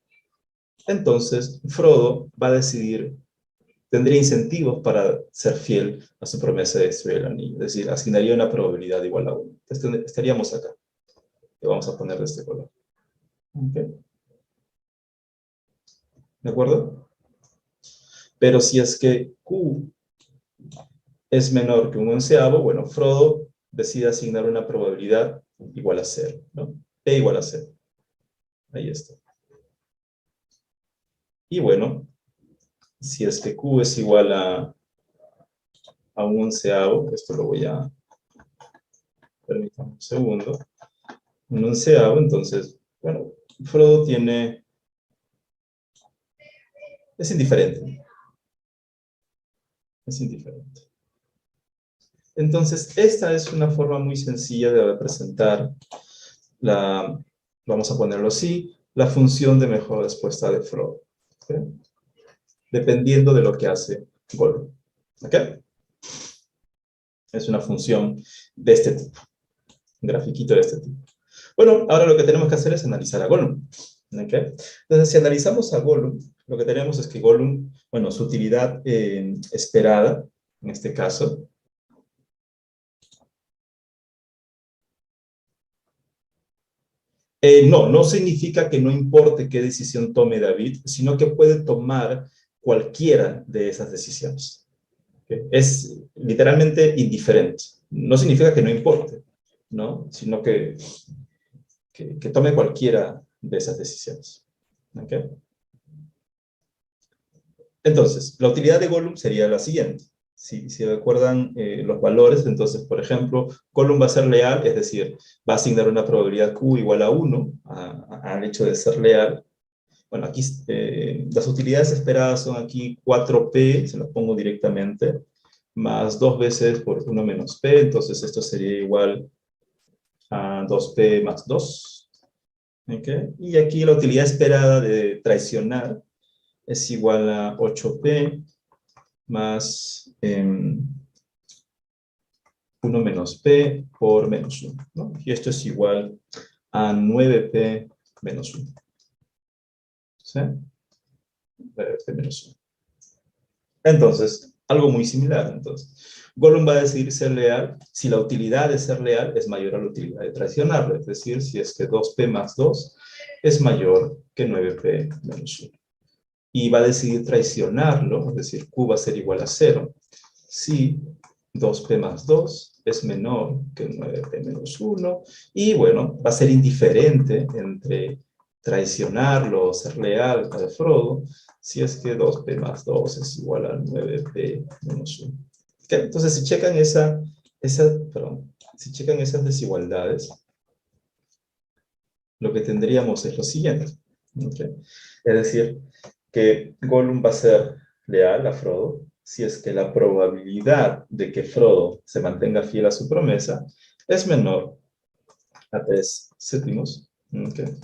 entonces Frodo va a decidir, tendría incentivos para ser fiel a su promesa de destruir el anillo, es decir, asignaría una probabilidad igual a 1. Estaríamos acá. Le vamos a poner de este color. ¿Okay? ¿De acuerdo? Pero si es que Q es menor que un onceavo, bueno, Frodo decide asignar una probabilidad igual a 0, ¿no? P igual a 0. Ahí está. Y bueno, si es que Q es igual a un onceavo, esto lo voy a, permítame un segundo, un onceavo, entonces, bueno, Frodo es indiferente, es indiferente. Entonces, esta es una forma muy sencilla de representar vamos a ponerlo así, la función de mejor respuesta de Frodo, ¿sí? Dependiendo de lo que hace Gollum. ¿Ok? Es una función de este tipo, un grafiquito de este tipo. Bueno, ahora lo que tenemos que hacer es analizar a Gollum. ¿Ok? Entonces, si analizamos a Gollum, lo que tenemos es que Gollum, bueno, su utilidad esperada, en este caso, no significa que no importe qué decisión tome David, sino que puede tomar cualquiera de esas decisiones. ¿Okay? Es literalmente indiferente. No significa que no importe, ¿no? Sino que tome cualquiera de esas decisiones. ¿Okay? Entonces, la utilidad de Gollum sería la siguiente. Si recuerdan los valores, entonces, por ejemplo, Gollum va a ser leal, es decir, va a asignar una probabilidad Q igual a 1 al hecho de ser leal. Bueno, aquí las utilidades esperadas son aquí 4P, se las pongo directamente, más 2 veces por 1 menos P, entonces esto sería igual a 2P más 2. ¿Okay? Y aquí la utilidad esperada de traicionar es igual a 8P más 1 menos P por menos 1, ¿no? Y esto es igual a 9P menos 1. ¿Sí? 9P menos 1. Entonces, algo muy similar. Entonces, Gollum va a decidir ser leal si la utilidad de ser leal es mayor a la utilidad de traicionarlo. Es decir, si es que 2P más 2 es mayor que 9P menos 1. Y va a decidir traicionarlo, es decir, Q va a ser igual a 0, si 2P más 2 es menor que 9P menos 1. Y bueno, va a ser indiferente entre traicionarlo o ser leal a Frodo si es que 2P más 2 es igual a 9P menos 1. ¿Okay? Entonces, si checan si checan esas desigualdades, lo que tendríamos es lo siguiente. ¿Okay? Es decir, que Gollum va a ser leal a Frodo si es que la probabilidad de que Frodo se mantenga fiel a su promesa es menor a 3 séptimos. ¿Okay?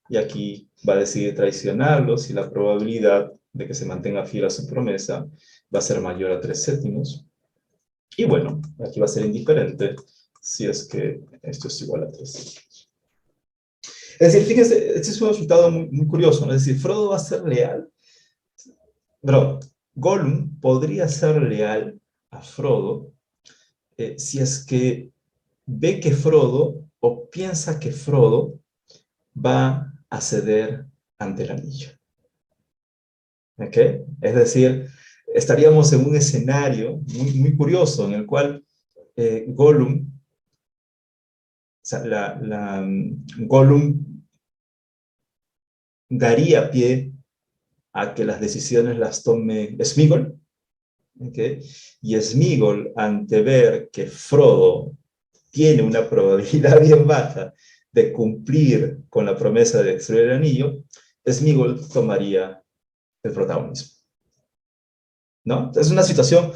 Y aquí va a decidir traicionarlo si la probabilidad de que se mantenga fiel a su promesa va a ser mayor a 3 séptimos. Y bueno, aquí va a ser indiferente si es que esto es igual a 3 séptimos. Es decir, fíjense, este es un resultado muy, muy curioso, ¿no? Es decir, Frodo va a ser leal, pero Gollum podría ser leal a Frodo si es que ve que Frodo o piensa que Frodo va a ceder ante el anillo. ¿Ok? Es decir, estaríamos en un escenario muy curioso en el cual Gollum, o sea, Gollum daría pie a que las decisiones las tome Sméagol, ¿okay? Y Sméagol, ante ver que Frodo tiene una probabilidad bien baja de cumplir con la promesa de destruir el anillo, Sméagol tomaría el protagonismo, ¿no? Es una situación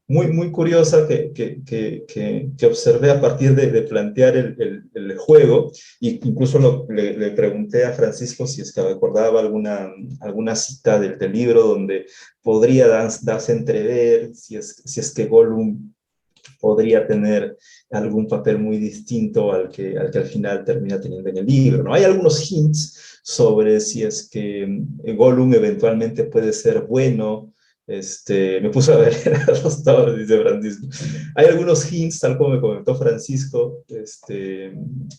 muy curiosa que observé a partir de plantear el juego, y incluso le pregunté a Francisco si es que recordaba alguna cita del libro donde podría darse a entrever si es que Gollum podría tener algún papel muy distinto al que al final termina teniendo en el libro, ¿no? Hay algunos hints sobre si es que Gollum eventualmente puede ser bueno. Me puso a ver a los Towers, dice Francisco. Hay algunos hints, tal como me comentó Francisco,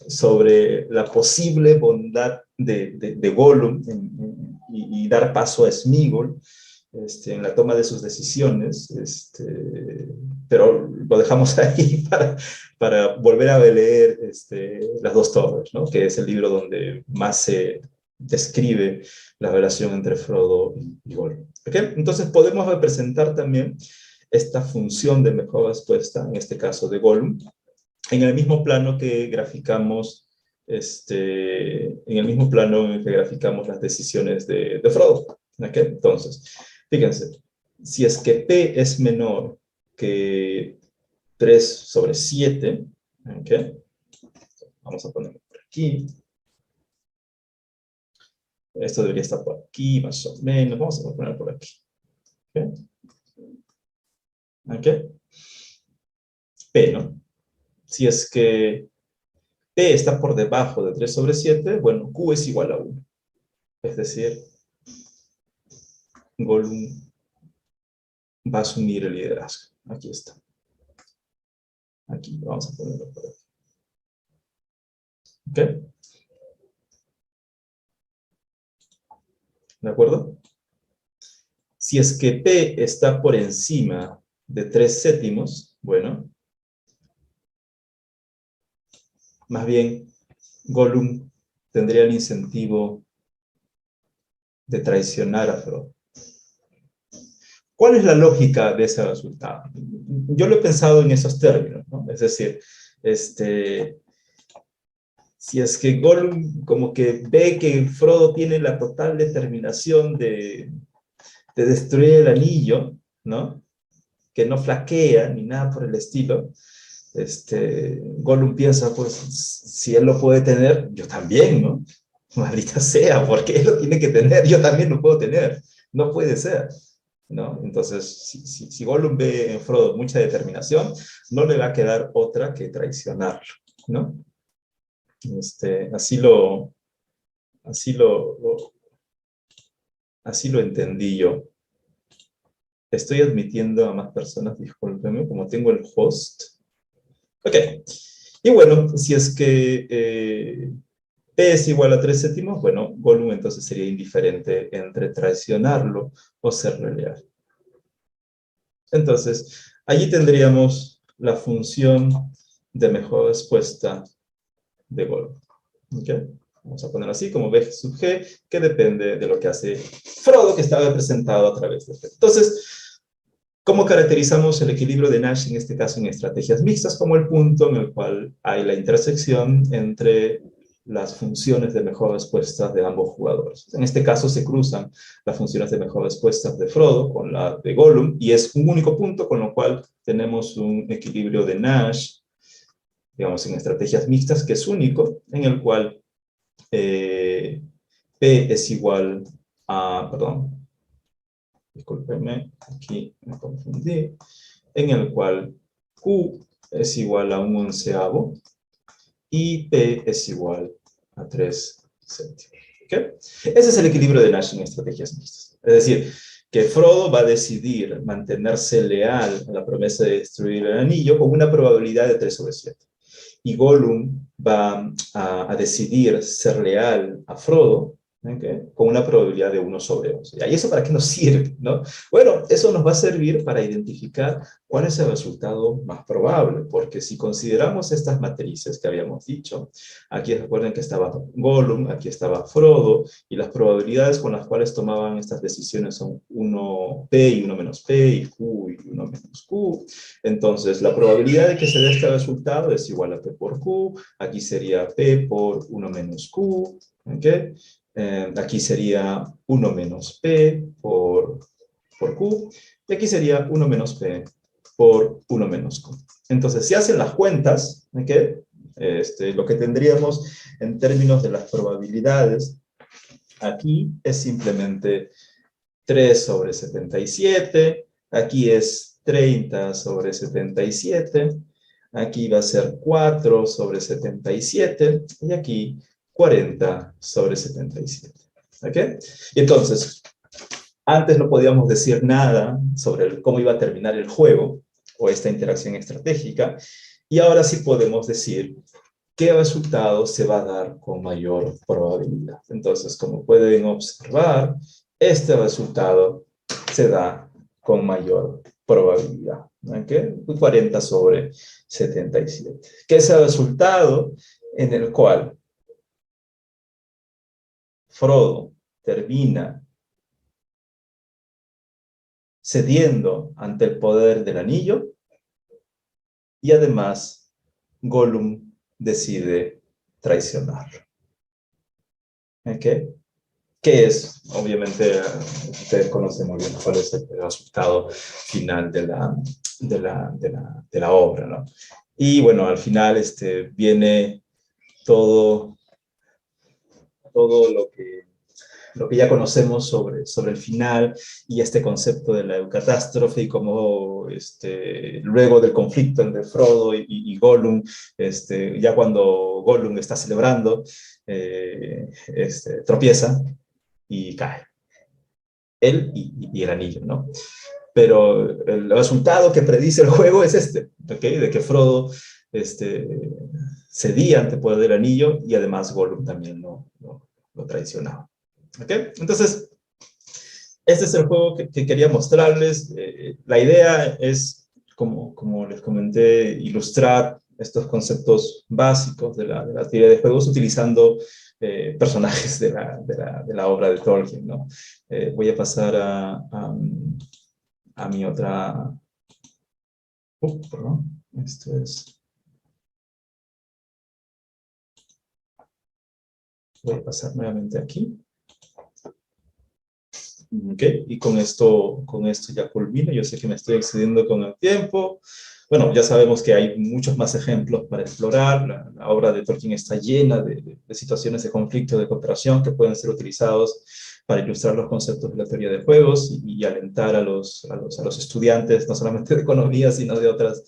sobre la posible bondad de Gollum y dar paso a Sméagol en la toma de sus decisiones, pero lo dejamos ahí para volver a leer Las dos torres, ¿no? Que es el libro donde más se describe la relación entre Frodo y Gollum. ¿Okay? Entonces podemos representar también esta función de mejor respuesta, en este caso de Gollum, en el mismo plano que graficamos en el mismo plano en el que graficamos las decisiones de Frodo. ¿Okay? Entonces, fíjense, si es que P es menor que 3/7, ¿okay? Vamos a ponerlo por aquí. Esto debería estar por aquí, más o menos. Vamos a ponerlo por aquí. ¿Okay? ¿Okay? P, ¿no? Si es que P está por debajo de 3/7, bueno, Q es igual a 1. Es decir, Gollum va a asumir el liderazgo. Aquí está. Aquí, vamos a ponerlo por aquí. ¿Ok? ¿De acuerdo? Si es que P está por encima de 3/7, bueno, más bien Gollum tendría el incentivo de traicionar a Frodo. ¿Cuál es la lógica de ese resultado? Yo lo he pensado en esos términos, ¿no? Es decir, si es que Gollum como que ve que Frodo tiene la total determinación de destruir el anillo, ¿no? Que no flaquea ni nada por el estilo, Gollum piensa, pues, si él lo puede tener, yo también, ¿no? Maldita sea, ¿por qué él lo tiene que tener? Yo también lo puedo tener. No puede ser, ¿no? Entonces, si Gollum ve en Frodo mucha determinación, no le va a quedar otra que traicionarlo, ¿no? Así lo entendí yo. Estoy admitiendo a más personas, discúlpenme, como tengo el host. Ok. Y bueno, si es que P es igual a 3/7, bueno, Gollum entonces sería indiferente entre traicionarlo o serle leal. Entonces, allí tendríamos la función de mejor respuesta de Gollum. ¿Ok? Vamos a poner así como B sub G, que depende de lo que hace Frodo, que está representado a través de P. Entonces, ¿cómo caracterizamos el equilibrio de Nash, en este caso en estrategias mixtas, como el punto en el cual hay la intersección entre las funciones de mejor respuesta de ambos jugadores? En este caso se cruzan las funciones de mejor respuesta de Frodo con la de Gollum, y es un único punto, con lo cual tenemos un equilibrio de Nash, digamos, en estrategias mixtas, que es único, en el cual P es igual a, perdón, discúlpenme, aquí me confundí, en el cual Q es igual a 1/11 y P es igual a 3/7. ¿Okay? Ese es el equilibrio de Nash en estrategias mixtas. Es decir, que Frodo va a decidir mantenerse leal a la promesa de destruir el anillo con una probabilidad de 3/7. Y Gollum va a decidir ser leal a Frodo ¿ok? Con una probabilidad de 1 sobre 11. ¿Y eso para qué nos sirve, no? Bueno, eso nos va a servir para identificar cuál es el resultado más probable, porque si consideramos estas matrices que habíamos dicho, aquí recuerden que estaba Gollum, aquí estaba Frodo, y las probabilidades con las cuales tomaban estas decisiones son 1p y 1 menos p, y q y 1 menos q. Entonces, la probabilidad de que se dé este resultado es igual a p por q, aquí sería p por 1 menos q, ¿ok? Aquí sería 1 menos p por q, y aquí sería 1 menos p por 1 menos q. Entonces, si hacen las cuentas, ¿okay? Lo que tendríamos en términos de las probabilidades aquí es simplemente 3 sobre 77, aquí es 30 sobre 77, aquí va a ser 4 sobre 77, y aquí 40 sobre 77. ¿Ok? Y entonces, antes no podíamos decir nada sobre cómo iba a terminar el juego, o esta interacción estratégica, y ahora sí podemos decir qué resultado se va a dar con mayor probabilidad. Entonces, como pueden observar, este resultado se da con mayor probabilidad. ¿Okay? 40 sobre 77. Que es el resultado en el cual Frodo termina cediendo ante el poder del anillo, y además Gollum decide traicionarlo. ¿Ok? ¿Qué es? Obviamente, ustedes conocen muy bien cuál es el resultado final de la obra, ¿no? Y bueno, al final viene todo lo que ya conocemos sobre el final, y este concepto de la eucatástrofe, y cómo luego del conflicto entre Frodo y Gollum, ya cuando Gollum está celebrando, tropieza y cae. Él y el anillo, ¿no? Pero el resultado que predice el juego es ¿okay? De que Frodo cedía ante el poder del anillo, y además Gollum también lo traicionaba. ¿Okay? Entonces, este es el juego que quería mostrarles. La idea es, como les comenté, ilustrar estos conceptos básicos de la teoría de juegos utilizando personajes de la obra de Tolkien, ¿no? Voy a pasar a mi otra... perdón. Esto es... Voy a pasar nuevamente aquí. Ok, y con esto ya culmino. Yo sé que me estoy excediendo con el tiempo. Bueno, ya sabemos que hay muchos más ejemplos para explorar. La obra de Tolkien está llena de situaciones de conflicto, de cooperación, que pueden ser utilizados para ilustrar los conceptos de la teoría de juegos, y alentar a los estudiantes, no solamente de economía, sino de otras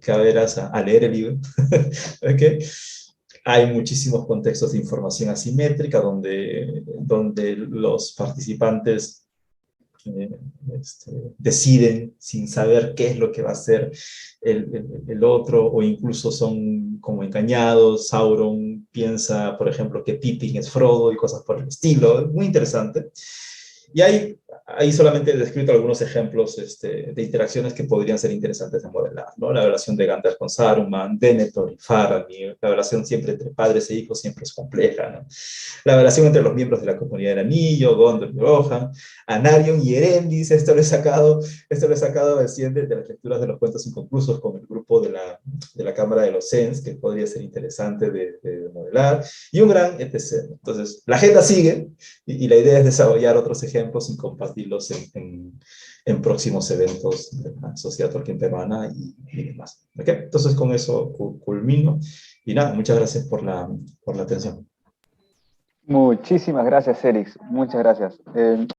carreras, a leer el libro. ¿Okay? Hay muchísimos contextos de información asimétrica donde los participantes deciden sin saber qué es lo que va a hacer el otro, o incluso son como engañados. Sauron piensa, por ejemplo, que Pippin es Frodo y cosas por el estilo. Es muy interesante. Y ahí solamente he descrito algunos ejemplos de interacciones que podrían ser interesantes de modelar, ¿no? La relación de Gandalf con Saruman, Denethor y Faramir, la relación siempre entre padres e hijos siempre es compleja, ¿no? La relación entre los miembros de la Comunidad del Anillo, Gondor y Rohan, Anarion y Erendis. Esto lo he sacado recién de las lecturas de los cuentos inconclusos con el grupo de la Cámara de los Sens, que podría ser interesante de modelar, y un gran etc. Entonces, la agenda sigue, y la idea es desarrollar otros ejemplos y compartirlos en próximos eventos de la Sociedad Tolkien Peruana y demás. ¿Okay? Entonces, con eso culmino. Y nada, muchas gracias por la atención. Muchísimas gracias, Félix. Muchas gracias.